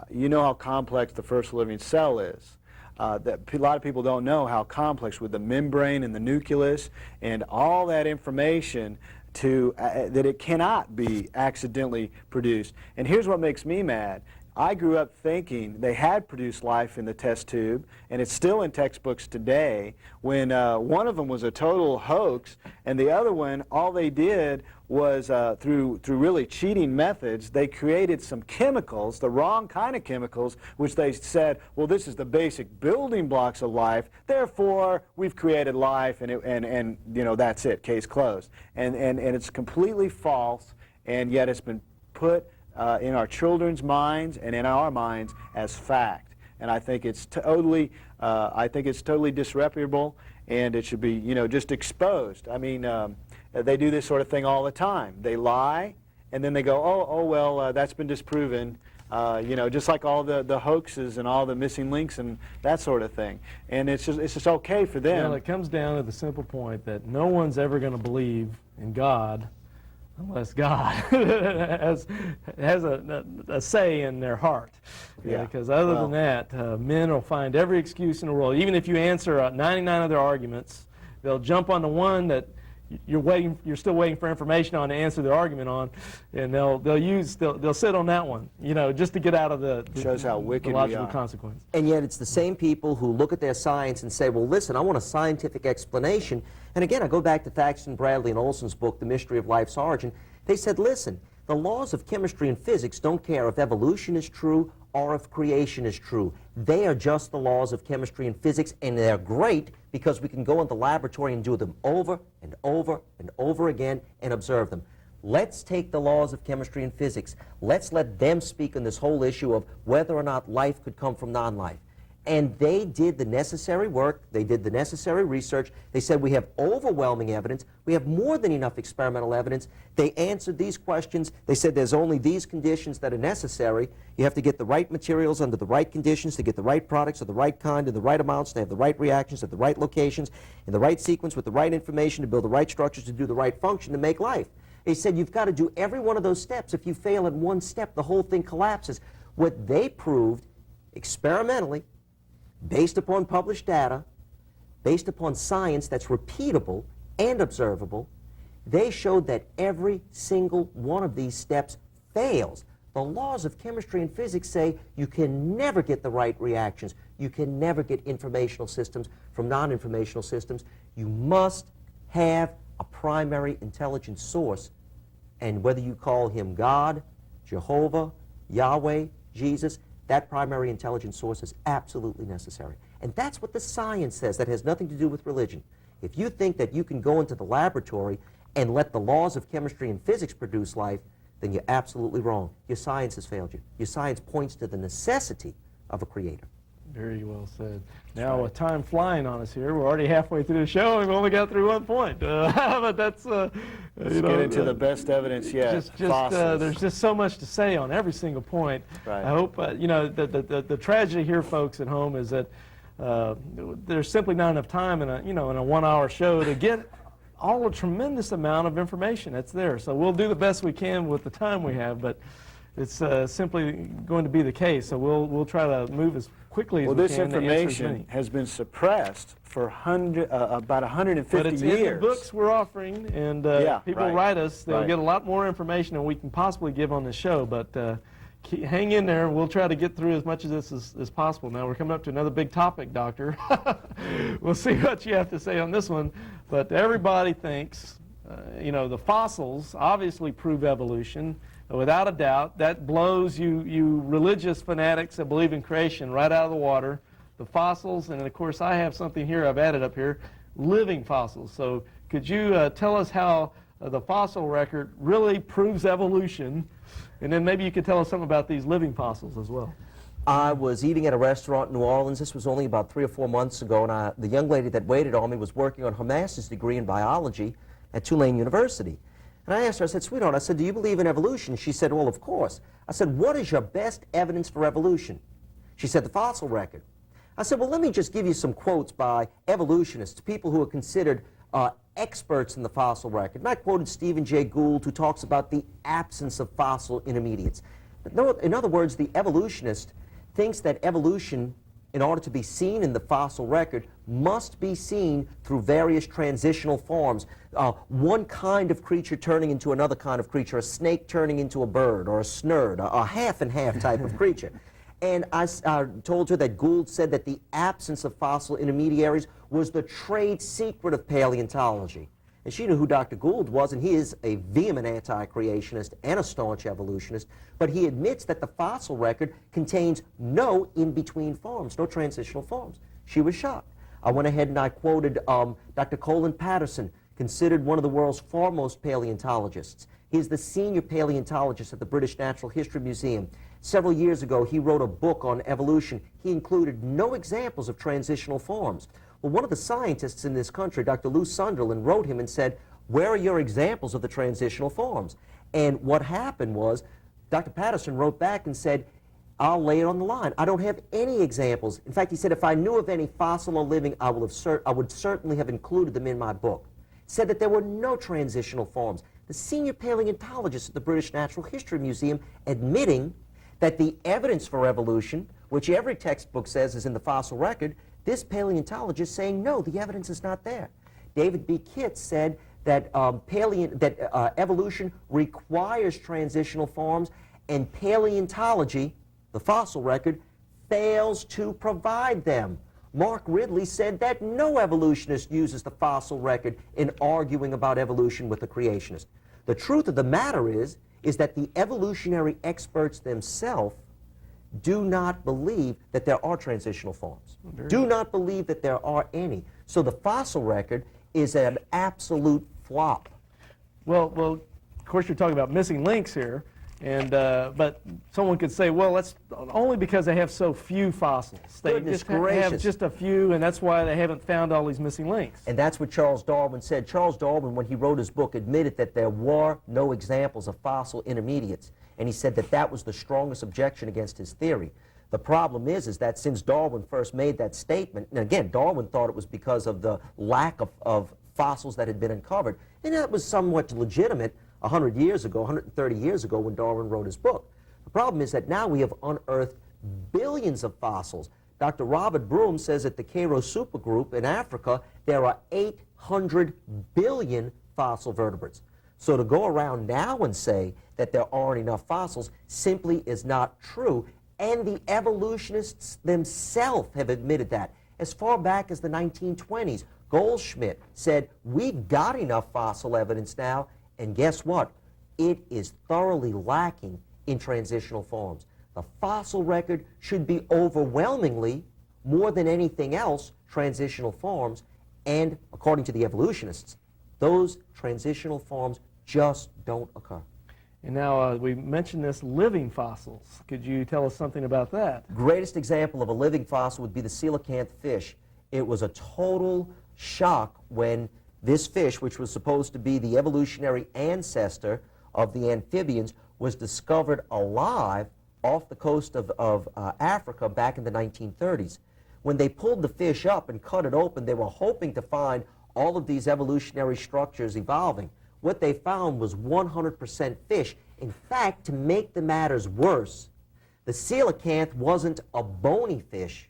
You know how complex the first living cell is. That a lot of people don't know how complex with the membrane and the nucleus and all that information that it cannot be accidentally produced. And here's what makes me mad. I grew up thinking they had produced life in the test tube, and it's still in textbooks today, when one of them was a total hoax, and the other one, all they did was, through really cheating methods, they created some chemicals, the wrong kind of chemicals, which they said, well, this is the basic building blocks of life, therefore we've created life, and you know, that's it, case closed. And it's completely false, and yet it's been put in our children's minds and in our minds as fact. And I think it's totally disreputable. and it should be, you know, just exposed. I mean, they do this sort of thing all the time. They lie, and then they go, oh well, that's been disproven. You know, just like all the hoaxes and all the missing links and that sort of thing. And it's just okay for them. Well, it comes down to the simple point that no one's ever going to believe in God unless God has a say in their heart. Yeah. Because other than that, men will find every excuse in the world. Even if you answer 99 of their arguments, they'll jump on the one that you're still waiting for information on to answer the argument on, and they'll sit on that one, you know, just to get out of the shows how wicked logical we are. consequence. And yet it's the same people who look at their science and say, well, listen, I want a scientific explanation. And again, I go back to Thaxton, Bradley, and Olson's book, The Mystery of Life's Origin. They said, listen, the laws of chemistry and physics don't care if evolution is true or if creation is true. They are just the laws of chemistry and physics, and they're great because we can go in the laboratory and do them over and over and over again and observe them. Let's take the laws of chemistry and physics. Let's let them speak on this whole issue of whether or not life could come from non-life. And they did the necessary work. They did the necessary research. They said we have overwhelming evidence. We have more than enough experimental evidence. They answered these questions. They said there's only these conditions that are necessary. You have to get the right materials under the right conditions to get the right products of the right kind in the right amounts, to have the right reactions at the right locations, in the right sequence with the right information to build the right structures to do the right function to make life. They said you've got to do every one of those steps. If you fail at one step, the whole thing collapses. What they proved experimentally, based upon published data, based upon science that's repeatable and observable, they showed that every single one of these steps fails. The laws of chemistry and physics say you can never get the right reactions. You can never get informational systems from non-informational systems. You must have a primary intelligent source. And whether you call him God, Jehovah, Yahweh, Jesus, that primary intelligence source is absolutely necessary. And that's what the science says. That has nothing to do with religion. If you think that you can go into the laboratory and let the laws of chemistry and physics produce life, then you're absolutely wrong. Your science has failed you. Your science points to the necessity of a creator. Very well said. Now, with time flying on us here, we're already halfway through the show, and we've only got through one point. But that's, Let's get into the best evidence yet. There's just so much to say on every single point. Right. I hope, you know, the tragedy here, folks at home, is that there's simply not enough time in a 1-hour show to get all a tremendous amount of information that's there. So we'll do the best we can with the time we have, but it's simply going to be the case. So we'll try to move as quickly as we can. Well, this information has been suppressed for about 150 years. But it's in the books we're offering, and people write us. They'll get a lot more information than we can possibly give on the show. But hang in there. We'll try to get through as much of this as possible. Now, we're coming up to another big topic, Doctor. We'll see what you have to say on this one. But everybody thinks, the fossils obviously prove evolution. Without a doubt, that blows you religious fanatics that believe in creation right out of the water. The fossils, and of course I have something here I've added up here, living fossils. So could you tell us how the fossil record really proves evolution, and then maybe you could tell us something about these living fossils as well. I was eating at a restaurant in New Orleans. This was only about 3 or 4 months ago, and the young lady that waited on me was working on her master's degree in biology at Tulane University. And I asked her, I said, sweetheart, I said, do you believe in evolution? She said, well, of course. I said, what is your best evidence for evolution? She said, the fossil record. I said, well, let me just give you some quotes by evolutionists, people who are considered experts in the fossil record. And I quoted Stephen Jay Gould, who talks about the absence of fossil intermediates. In other words, the evolutionist thinks that evolution, in order to be seen in the fossil record, must be seen through various transitional forms. One kind of creature turning into another kind of creature, a snake turning into a bird, or a snurd, a half-and-half type of creature. And I told her that Gould said that the absence of fossil intermediaries was the trade secret of paleontology. And she knew who Dr. Gould was, and he is a vehement anti-creationist and a staunch evolutionist, but he admits that the fossil record contains no in-between forms, no transitional forms. She was shocked. I went ahead and I quoted Dr. Colin Patterson, considered one of the world's foremost paleontologists. He is the senior paleontologist at the British Natural History Museum. Several years ago, he wrote a book on evolution. He included no examples of transitional forms. Well, one of the scientists in this country, Dr. Lou Sunderland, wrote him and said, where are your examples of the transitional forms? And what happened was, Dr. Patterson wrote back and said, I'll lay it on the line. I don't have any examples. In fact, he said, if I knew of any fossil or living, I would certainly have included them in my book. He said that there were no transitional forms. The senior paleontologist at the British Natural History Museum admitting that the evidence for evolution, which every textbook says is in the fossil record, this paleontologist saying, no, the evidence is not there. David B. Kitts said that, evolution requires transitional forms, and paleontology, the fossil record, fails to provide them. Mark Ridley said that no evolutionist uses the fossil record in arguing about evolution with the creationist. The truth of the matter is that the evolutionary experts themselves do not believe that there are transitional forms. Do not believe that there are any. So the fossil record is an absolute flop. Well, of course, you're talking about missing links here, and but someone could say, well, that's only because they have so few fossils. They Goodness just gracious. have just a few, and that's why they haven't found all these missing links. And that's what Charles Darwin said. Charles Darwin, when he wrote his book, admitted that there were no examples of fossil intermediates, and he said that that was the strongest objection against his theory. The problem is that since Darwin first made that statement, and again, Darwin thought it was because of the lack of fossils that had been uncovered, and that was somewhat legitimate 100 years ago, 130 years ago when Darwin wrote his book. The problem is that now we have unearthed billions of fossils. Dr. Robert Broom says at the Cairo Supergroup in Africa, there are 800 billion fossil vertebrates. So to go around now and say that there aren't enough fossils simply is not true, and the evolutionists themselves have admitted that. As far back as the 1920s, Goldschmidt said, we've got enough fossil evidence now, and guess what? It is thoroughly lacking in transitional forms. The fossil record should be overwhelmingly, more than anything else, transitional forms, and according to the evolutionists, those transitional forms just don't occur. And now we mentioned this living fossils. Could you tell us something about that? Greatest example of a living fossil would be the coelacanth fish. It was a total shock when this fish, which was supposed to be the evolutionary ancestor of the amphibians, was discovered alive off the coast of Africa back in the 1930s. When they pulled the fish up and cut it open, they were hoping to find all of these evolutionary structures evolving. What they found was 100% fish. In fact, to make the matters worse, the coelacanth wasn't a bony fish.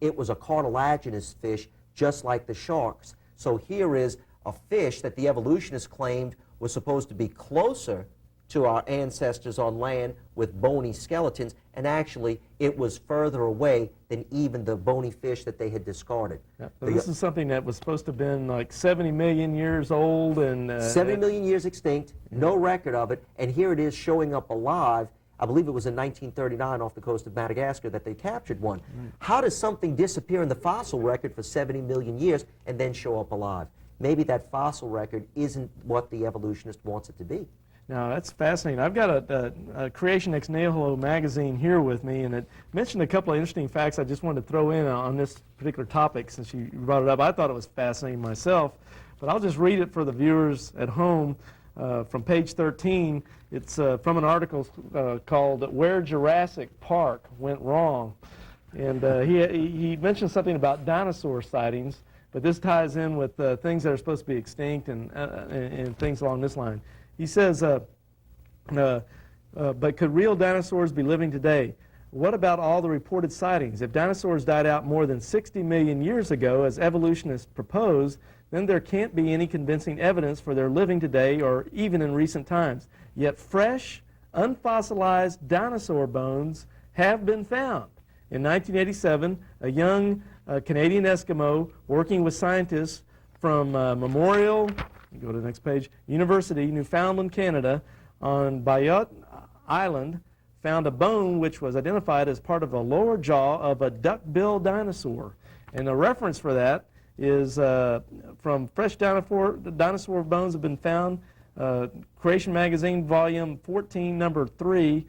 It was a cartilaginous fish, just like the sharks. So here is a fish that the evolutionists claimed was supposed to be closer to our ancestors on land with bony skeletons, and actually it was further away than even the bony fish that they had discarded. Yeah, so this is something that was supposed to have been like 70 million years old, and 70 million years extinct, no record of it, and here it is showing up alive. I believe it was in 1939 off the coast of Madagascar that they captured one. How does something disappear in the fossil record for 70 million years and then show up alive? Maybe that fossil record isn't what the evolutionist wants it to be. Now, that's fascinating. I've got a Creation Ex Nihilo magazine here with me, and it mentioned a couple of interesting facts I just wanted to throw in on this particular topic since you brought it up. I thought it was fascinating myself, but I'll just read it for the viewers at home from page 13. It's from an article called Where Jurassic Park Went Wrong. And he mentioned something about dinosaur sightings, but this ties in with things that are supposed to be extinct and things along this line. He says, but could real dinosaurs be living today? What about all the reported sightings? If dinosaurs died out more than 60 million years ago, as evolutionists propose, then there can't be any convincing evidence for their living today or even in recent times. Yet fresh, unfossilized dinosaur bones have been found. In 1987, a young Canadian Eskimo working with scientists from Memorial, go to the next page, University, Newfoundland, Canada, on Bayot Island, found a bone which was identified as part of the lower jaw of a duck-billed dinosaur. And the reference for that is from fresh dinosaur bones have been found, Creation Magazine, volume 14, number 3,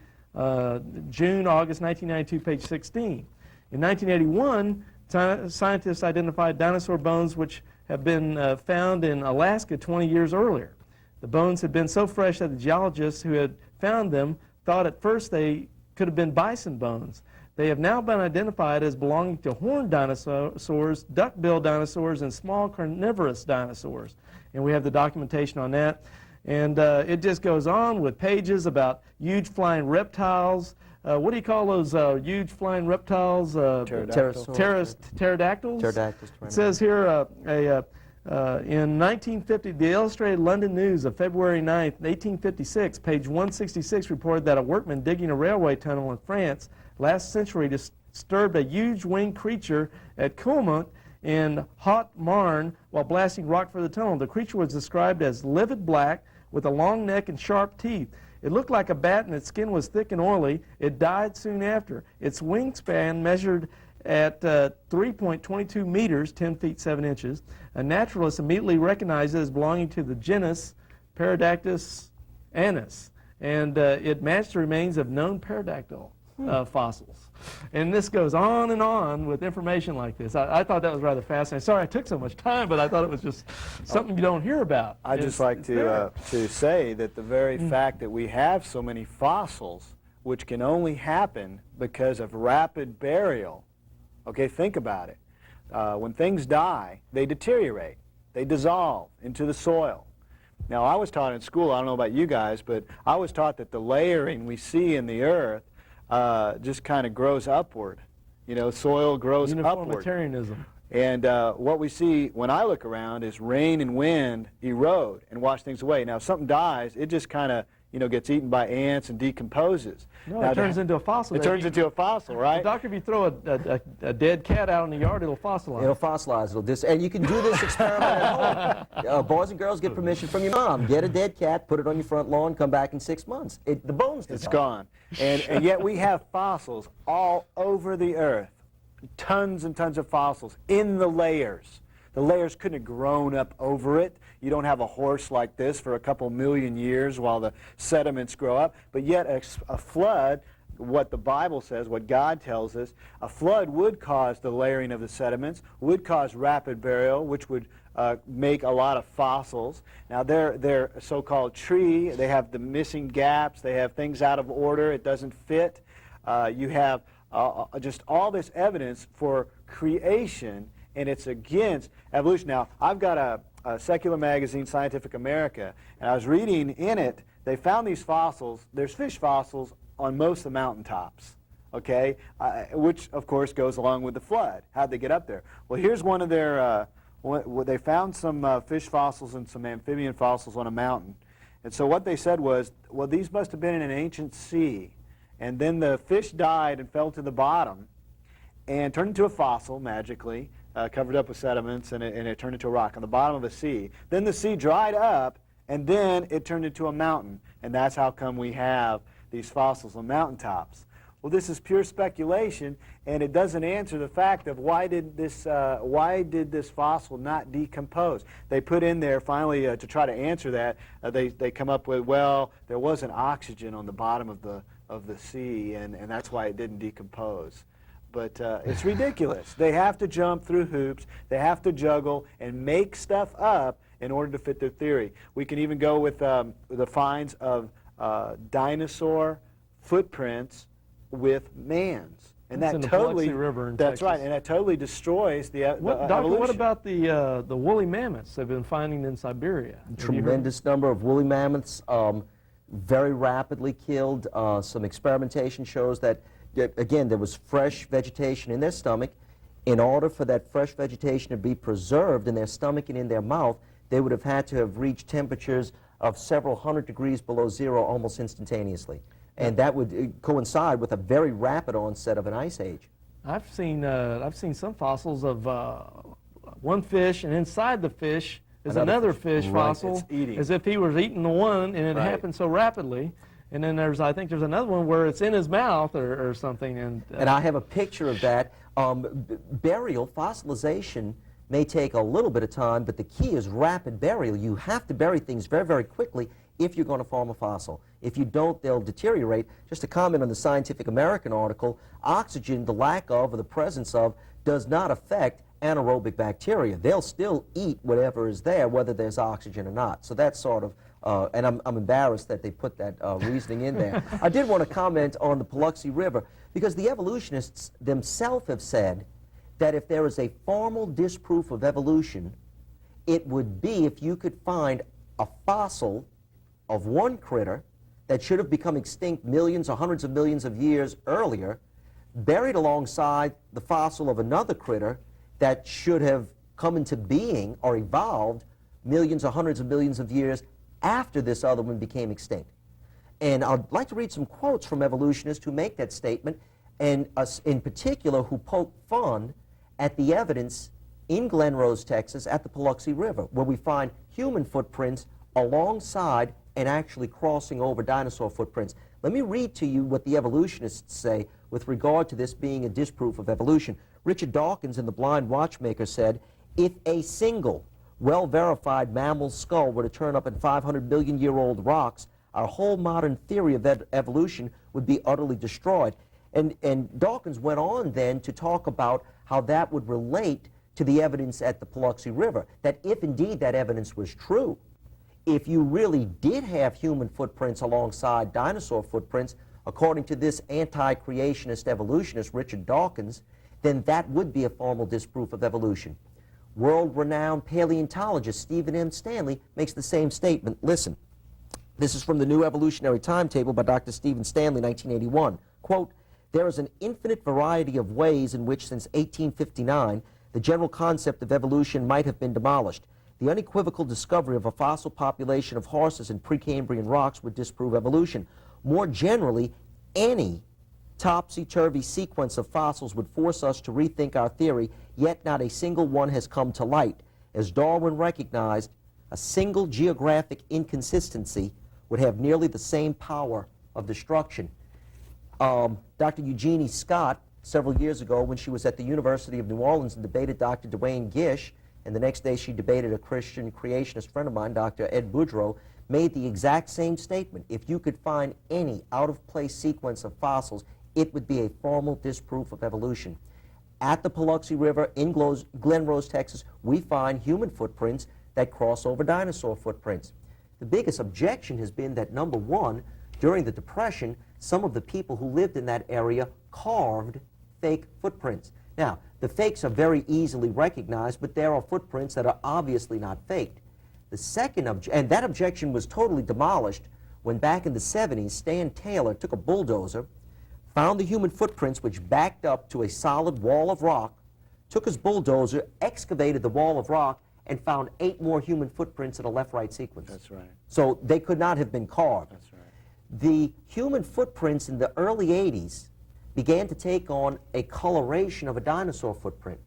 June, August 1992, page 16. In 1981, Scientists identified dinosaur bones which have been found in Alaska 20 years earlier. The bones had been so fresh that the geologists who had found them thought at first they could have been bison bones. They have now been identified as belonging to horned dinosaurs, duck-billed dinosaurs, and small carnivorous dinosaurs. And we have the documentation on that. And it just goes on with pages about huge flying reptiles. What do you call those huge flying reptiles? Pterodactyls. Pterodactyls? Pterodactyls. It says here in 1950, the Illustrated London News of February 9, 1856, page 166, reported that a workman digging a railway tunnel in France last century disturbed a huge winged creature at Coulmont in Haute-Marne while blasting rock for the tunnel. The creature was described as livid black with a long neck and sharp teeth. It looked like a bat and its skin was thick and oily. It died soon after. Its wingspan measured at 3.22 meters, 10 feet 7 inches. A naturalist immediately recognized it as belonging to the genus Pterodactylus annus, and it matched the remains of known pterodactyl fossils. And this goes on with information like this. I thought that was rather fascinating. Sorry I took so much time, but I thought it was just something you don't hear about. I'd just like to say that the very fact that we have so many fossils, which can only happen because of rapid burial. Okay, think about it. When things die, they deteriorate. They dissolve into the soil. Now, I was taught in school, I don't know about you guys, but I was taught that the layering we see in the earth just kind of grows upward. You know, soil grows upward. Uniformitarianism. And what we see when I look around is rain and wind erode and wash things away. Now, if something dies, it just kind of, you know, gets eaten by ants and decomposes. No, now, it turns into a fossil. It turns into a fossil, right? Doctor, if you throw a dead cat out in the yard, it'll fossilize. It'll fossilize. And you can do this experiment at home. Boys and girls, get permission from your mom. Get a dead cat, put it on your front lawn, come back in 6 months. The bones dissolve. It's gone. And yet we have fossils all over the earth. Tons and tons of fossils in the layers. The layers couldn't have grown up over it. You don't have a horse like this for a couple million years while the sediments grow up. But yet a flood, what the Bible says, what God tells us, a flood would cause the layering of the sediments, would cause rapid burial, which would make a lot of fossils. Now they're so-called tree. They have the missing gaps. They have things out of order. It doesn't fit. You have just all this evidence for creation, and it's against evolution. Now, I've got a secular magazine, Scientific America, and I was reading in it, they found these fossils. There's fish fossils on most of the mountaintops, okay, which, of course, goes along with the flood. How'd they get up there? Well, here's one of their, they found some fish fossils and some amphibian fossils on a mountain. And so what they said was, well, these must have been in an ancient sea. And then the fish died and fell to the bottom and turned into a fossil magically, covered up with sediments, and it turned into a rock on the bottom of the sea. Then the sea dried up, and then it turned into a mountain. And that's how come we have these fossils on mountaintops. Well, this is pure speculation, and it doesn't answer the fact of why did this fossil not decompose? They put in there, finally, to try to answer that, they come up with, well, there wasn't oxygen on the bottom of the sea, and that's why it didn't decompose. But it's ridiculous. They have to jump through hoops. They have to juggle and make stuff up in order to fit their theory. We can even go with the finds of dinosaur footprints with man's. And that's that in the totally, Biloxi River in that's Texas. right, and that totally destroys the Doctor, evolution. what about the woolly mammoths they've been finding in Siberia? Tremendous number of woolly mammoths, very rapidly killed. Some experimentation shows that, again, there was fresh vegetation in their stomach. In order for that fresh vegetation to be preserved in their stomach and in their mouth, they would have had to have reached temperatures of several hundred degrees below zero almost instantaneously. And that would coincide with a very rapid onset of an ice age. I've seen some fossils of one fish, and inside the fish is another fish fossil, as if he was eating the one, and it happened so rapidly. And then I think there's another one where it's in his mouth or something. And I have a picture of that. Burial, fossilization, may take a little bit of time, but the key is rapid burial. You have to bury things very, very quickly if you're going to form a fossil. If you don't, they'll deteriorate. Just to comment on the Scientific American article, oxygen, the lack of or the presence of, does not affect anaerobic bacteria. They'll still eat whatever is there, whether there's oxygen or not. So that's sort of, and I'm embarrassed that they put that reasoning in there. I did want to comment on the Paluxy River, because the evolutionists themselves have said that if there is a formal disproof of evolution, it would be if you could find a fossil of one critter that should have become extinct millions or hundreds of millions of years earlier, buried alongside the fossil of another critter that should have come into being or evolved millions or hundreds of millions of years after this other one became extinct. And I'd like to read some quotes from evolutionists who make that statement, and in particular who poke fun at the evidence in Glen Rose, Texas, at the Paluxy River, where we find human footprints alongside and actually crossing over dinosaur footprints. Let me read to you what the evolutionists say with regard to this being a disproof of evolution. Richard Dawkins in The Blind Watchmaker said, if a single well-verified mammal skull were to turn up in 500 million-year-old rocks, our whole modern theory of evolution would be utterly destroyed. And Dawkins went on then to talk about how that would relate to the evidence at the Paluxy River, that if indeed that evidence was true, if you really did have human footprints alongside dinosaur footprints, according to this anti-creationist evolutionist Richard Dawkins, then that would be a formal disproof of evolution. World-renowned paleontologist Stephen M. Stanley makes the same statement. Listen, this is from the New Evolutionary Timetable by Dr. Stephen Stanley, 1981. Quote, there is an infinite variety of ways in which since 1859 the general concept of evolution might have been demolished. The unequivocal discovery of a fossil population of horses in Precambrian rocks would disprove evolution. More generally, any topsy-turvy sequence of fossils would force us to rethink our theory, yet not a single one has come to light. As Darwin recognized, a single geographic inconsistency would have nearly the same power of destruction. Dr. Eugenie Scott, several years ago when she was at the University of New Orleans and debated Dr. Duane Gish, and the next day she debated a Christian creationist friend of mine, Dr. Ed Boudreau, made the exact same statement. If you could find any out-of-place sequence of fossils, it would be a formal disproof of evolution. At the Paluxy River in Glen Rose, Texas, we find human footprints that cross over dinosaur footprints. The biggest objection has been that, number one, during the Depression, some of the people who lived in that area carved fake footprints. Now, the fakes are very easily recognized, but there are footprints that are obviously not faked. The second and that objection was totally demolished when back in the 70s, Stan Taylor took a bulldozer, found the human footprints which backed up to a solid wall of rock, took his bulldozer, excavated the wall of rock, and found 8 more human footprints in a left-right sequence. That's right. So they could not have been carved. That's right. The human footprints in the early 80s began to take on a coloration of a dinosaur footprint.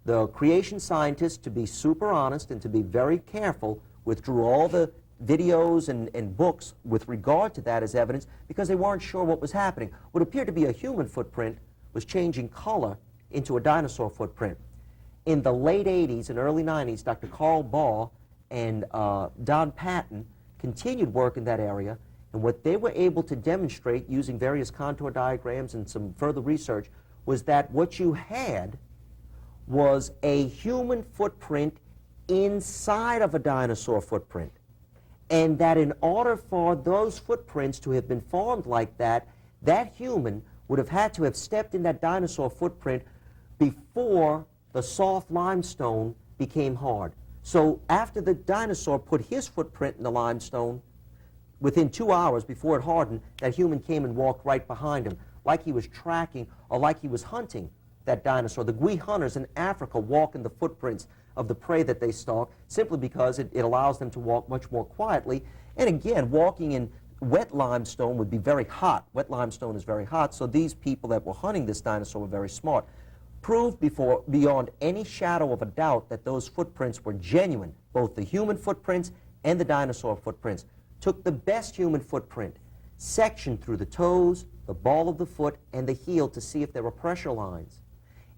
The creation scientists, to be super honest and to be very careful, withdrew all the videos and books with regard to that as evidence because they weren't sure what was happening. What appeared to be a human footprint was changing color into a dinosaur footprint. In the late 80s and early 90s, Dr. Carl Baugh and Don Patton continued work in that area, and what they were able to demonstrate using various contour diagrams and some further research was that what you had was a human footprint inside of a dinosaur footprint. And that in order for those footprints to have been formed like that, that human would have had to have stepped in that dinosaur footprint before the soft limestone became hard. So after the dinosaur put his footprint in the limestone, within 2 hours before it hardened, that human came and walked right behind him, like he was tracking or like he was hunting that dinosaur. The Gui hunters in Africa walk in the footprints of the prey that they stalk simply because it allows them to walk much more quietly. And again, walking in wet limestone would be very hot. Wet limestone is very hot, so these people that were hunting this dinosaur were very smart. Proved beyond any shadow of a doubt that those footprints were genuine, both the human footprints and the dinosaur footprints. Took the best human footprint, sectioned through the toes, the ball of the foot, and the heel to see if there were pressure lines.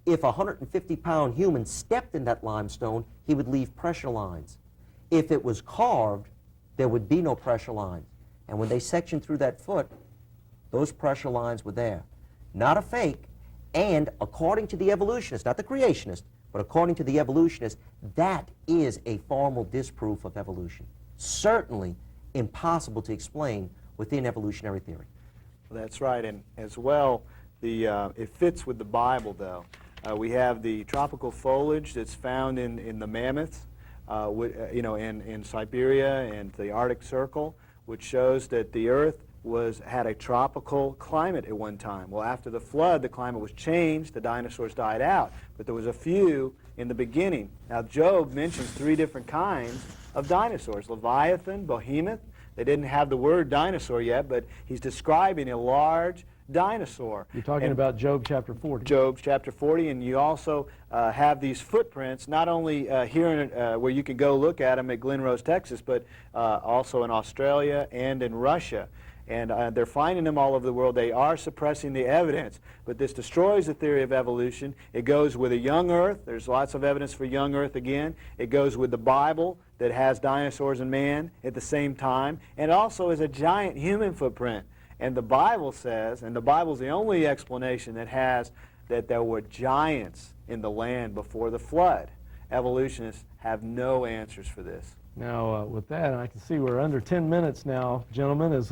If a 150-pound human stepped in that limestone, he would leave pressure lines. If it was carved, there would be no pressure lines. And when they sectioned through that foot, those pressure lines were there. Not a fake, And according to the evolutionist, not the creationist, but according to the evolutionist, that is a formal disproof of evolution. Certainly impossible to explain within evolutionary theory. That's right, and as well, it fits with the Bible, though. We have the tropical foliage that's found in the mammoths, in Siberia and the Arctic Circle, which shows that the Earth had a tropical climate at one time. Well, after the flood, the climate was changed, the dinosaurs died out, but there was a few in the beginning. Now, Job mentions 3 different kinds of dinosaurs: Leviathan, Behemoth. They didn't have the word dinosaur yet, but he's describing a large dinosaur. You're talking about Job chapter 40. Job chapter 40, and you also have these footprints, not only here where you can go look at them at Glen Rose, Texas, but also in Australia and in Russia. And they're finding them all over the world. They are suppressing the evidence, but this destroys the theory of evolution. It goes with a young Earth. There's lots of evidence for young Earth again. It goes with the Bible that has dinosaurs and man at the same time, and also is a giant human footprint. And the Bible says, and the Bible's the only explanation that has that there were giants in the land before the flood. Evolutionists have no answers for this. Now, with that, I can see we're under 10 minutes now, gentlemen.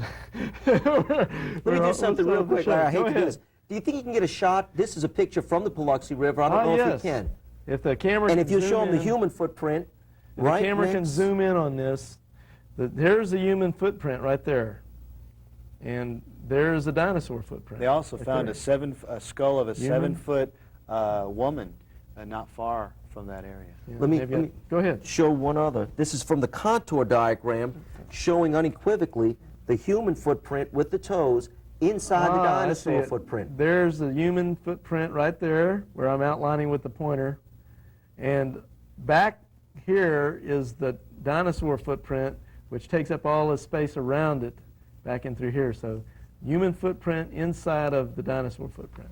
Let me do something real quick, Larry. I hate to do this. Do you think you can get a shot? This is a picture from the Biloxi River. I don't know if you can. If the camera and can if you zoom show them in, the human footprint, if right the camera can next, zoom in on this, here's the human footprint right there. And there's a dinosaur footprint. They also right found there. a skull of a Human? 7-foot woman not far from that area. Yeah, let me go ahead. show one other. This is from the contour diagram showing unequivocally the human footprint with the toes inside the I dinosaur see it. footprint. There's the human footprint right there where I'm outlining with the pointer. And back here is the dinosaur footprint, which takes up all the space around it back in through here. So human footprint inside of the dinosaur footprint.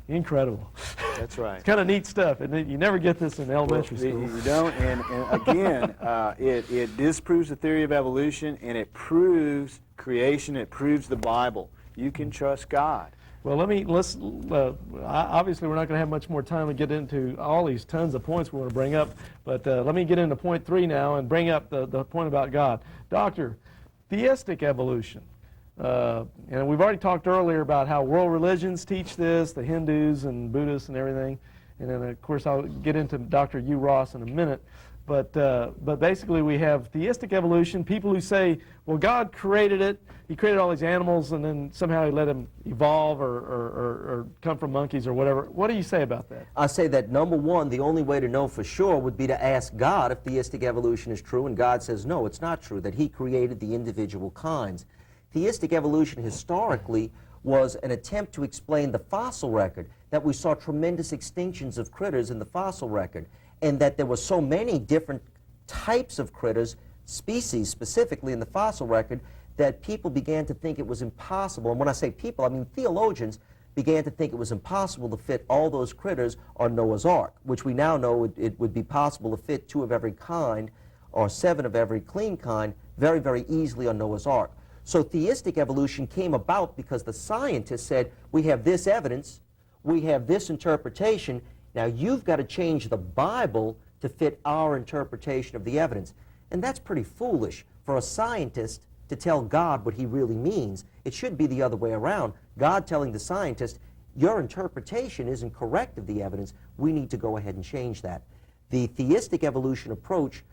Incredible. That's right. It's kind of neat stuff. You never get this in elementary school. You don't, and again, it disproves the theory of evolution, and it proves creation, it proves the Bible. You can trust God. Well, obviously we're not going to have much more time to get into all these tons of points we want to bring up, but let me get into point 3 now and bring up the point about God. Doctor, theistic evolution. And we've already talked earlier about how world religions teach this, the Hindus and Buddhists and everything. And then, of course, I'll get into Dr. Hugh Ross in a minute. But basically, we have theistic evolution, people who say, well, God created it. He created all these animals, and then somehow he let them evolve or come from monkeys or whatever. What do you say about that? I say that, number one, the only way to know for sure would be to ask God if theistic evolution is true, and God says, no, it's not true, that he created the individual kinds. Theistic evolution historically was an attempt to explain the fossil record, that we saw tremendous extinctions of critters in the fossil record, and that there were so many different types of critters, species specifically in the fossil record, that people began to think it was impossible, and when I say people, I mean theologians, began to think it was impossible to fit all those critters on Noah's Ark, which we now know it would be possible to fit 2 of every kind, or 7 of every clean kind, very, very easily on Noah's Ark. So theistic evolution came about because the scientists said, we have this evidence, we have this interpretation, now you've got to change the Bible to fit our interpretation of the evidence. And that's pretty foolish for a scientist to tell God what he really means. It should be the other way around. God telling the scientist, your interpretation isn't correct of the evidence, we need to go ahead and change that. The theistic evolution approach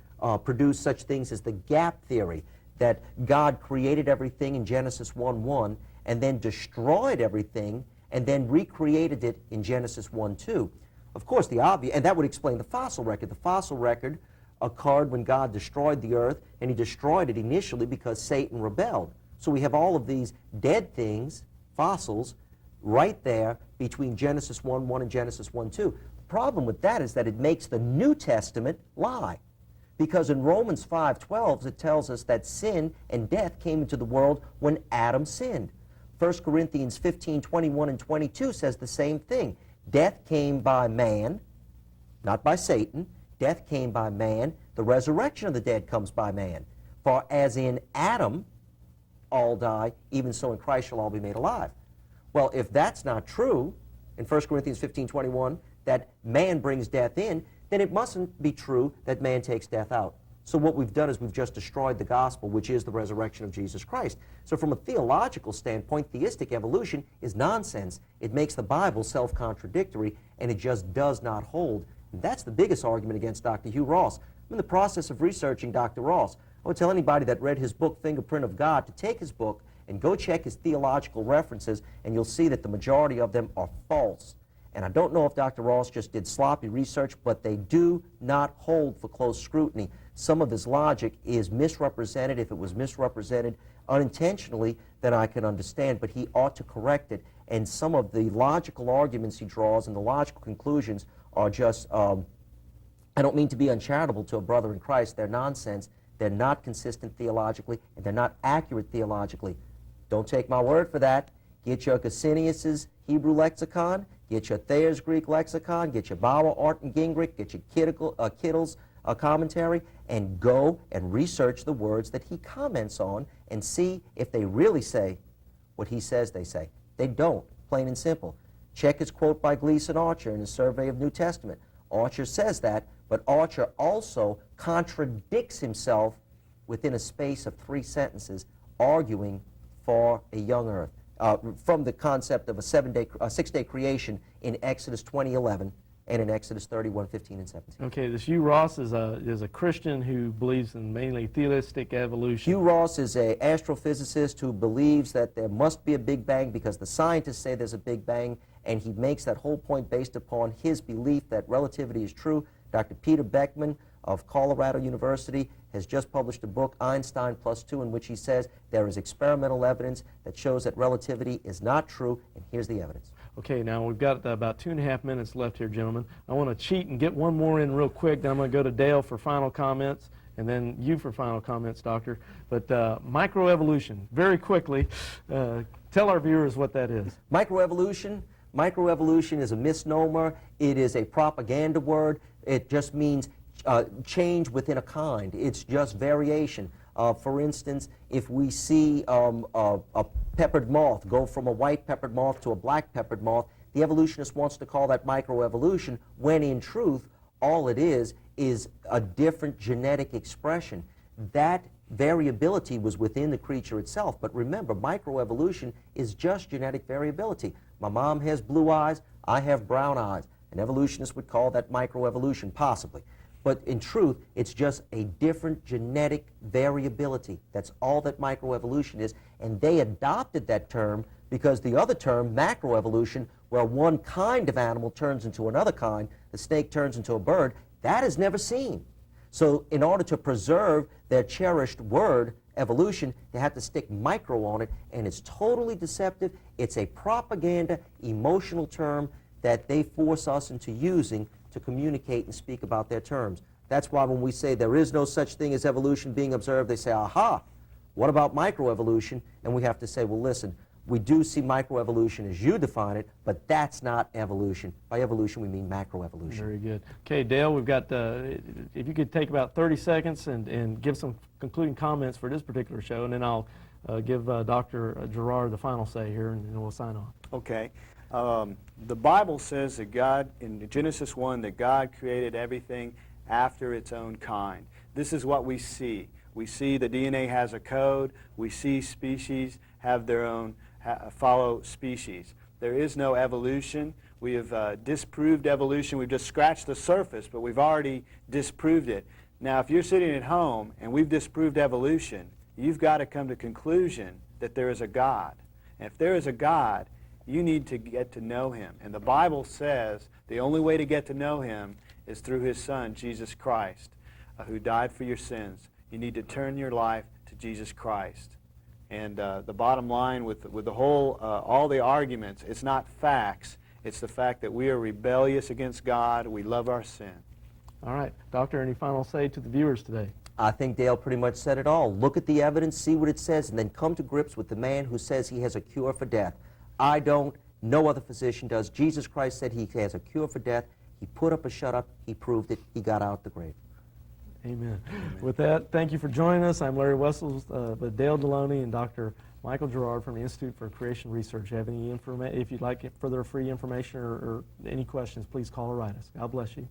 produced such things as the gap theory, that God created everything in Genesis 1:1 and then destroyed everything and then recreated it in Genesis 1:2. Of course, and that would explain the fossil record. The fossil record occurred when God destroyed the earth, and he destroyed it initially because Satan rebelled. So we have all of these dead things, fossils, right there between Genesis 1:1 and Genesis 1:2. The problem with that is that it makes the New Testament lie. Because in Romans 5:12, it tells us that sin and death came into the world when Adam sinned. 1 Corinthians 15:21 and 22 says the same thing. Death came by man, not by Satan. Death came by man. The resurrection of the dead comes by man. For as in Adam all die, even so in Christ shall all be made alive. Well, if that's not true, in 1 Corinthians 15:21 that man brings death in, then it mustn't be true that man takes death out. So what we've done is we've just destroyed the gospel, which is the resurrection of Jesus Christ. So from a theological standpoint, theistic evolution is nonsense. It makes the Bible self-contradictory, and it just does not hold. And that's the biggest argument against Dr. Hugh Ross. I'm in the process of researching Dr. Ross. I would tell anybody that read his book, Fingerprint of God, to take his book and go check his theological references, and you'll see that the majority of them are false. And I don't know if Dr. Ross just did sloppy research, but they do not hold for close scrutiny. Some of his logic is misrepresented. If it was misrepresented unintentionally, then I can understand, but he ought to correct it. And some of the logical arguments he draws and the logical conclusions are just, I don't mean to be uncharitable to a brother in Christ. They're nonsense. They're not consistent theologically, and they're not accurate theologically. Don't take my word for that. Get your Cassinius's Hebrew lexicon, get your Thayer's Greek lexicon, get your Bauer, Art, and Gingrich, get your Kittle's commentary, and go and research the words that he comments on and see if they really say what he says they say. They don't, plain and simple. Check his quote by Gleason Archer in his Survey of New Testament. Archer says that, but Archer also contradicts himself within a space of 3 sentences, arguing for a young earth, from the concept of a 6-day creation in Exodus 20:11 and in Exodus 31:15 and 17. Okay, this Hugh Ross is a Christian who believes in mainly theistic evolution. Hugh Ross is an astrophysicist who believes that there must be a Big Bang because the scientists say there's a Big Bang, and he makes that whole point based upon his belief that relativity is true. Dr. Peter Beckman of Colorado University has just published a book, Einstein Plus 2, in which he says there is experimental evidence that shows that relativity is not true, and here's the evidence. Okay, now we've got about 2.5 minutes left here, gentlemen. I want to cheat and get one more in real quick, then I'm going to go to Dale for final comments, and then you for final comments, Doctor. But microevolution, very quickly, tell our viewers what that is. Microevolution is a misnomer. It is a propaganda word. It just means change within a kind. It's just variation. For instance, if we see a peppered moth go from a white peppered moth to a black peppered moth, the evolutionist wants to call that microevolution, when in truth, all it is a different genetic expression. That variability was within the creature itself, but remember, microevolution is just genetic variability. My mom has blue eyes, I have brown eyes. An evolutionist would call that microevolution, possibly. But in truth, it's just a different genetic variability. That's all that microevolution is. And they adopted that term because the other term, macroevolution, where one kind of animal turns into another kind, the snake turns into a bird, that is never seen. So in order to preserve their cherished word, evolution, they have to stick micro on it, and it's totally deceptive. It's a propaganda, emotional term that they force us into using to communicate and speak about their terms. That's why when we say there is no such thing as evolution being observed, they say, aha, what about microevolution? And we have to say, well, listen, we do see microevolution as you define it, but that's not evolution. By evolution, we mean macroevolution. Very good. Okay, Dale, we've got, if you could take about 30 seconds and give some concluding comments for this particular show, and then I'll give Dr. Girouard the final say here, and then we'll sign off. Okay. The Bible says that God, in Genesis 1, that God created everything after its own kind. This is what we see. We see the DNA has a code. We see species have their own, follow species. There is no evolution. We have disproved evolution. We've just scratched the surface, but we've already disproved it. Now, if you're sitting at home and we've disproved evolution, you've got to come to the conclusion that there is a God. And if there is a God, you need to get to know Him. And the Bible says the only way to get to know Him is through His Son, Jesus Christ, who died for your sins. You need to turn your life to Jesus Christ. And the bottom line with the whole, all the arguments, it's not facts. It's the fact that we are rebellious against God. We love our sin. All right. Doctor, any final say to the viewers today? I think Dale pretty much said it all. Look at the evidence, see what it says, and then come to grips with the man who says he has a cure for death. I don't. No other physician does. Jesus Christ said he has a cure for death. He put up a shut-up. He proved it. He got out the grave. Amen. With that, thank you for joining us. I'm Larry Wessels, with Dale Deloney and Dr. Michael Girouard from the Institute for Creation Research. Have any if you'd like further free information or any questions, please call or write us. God bless you.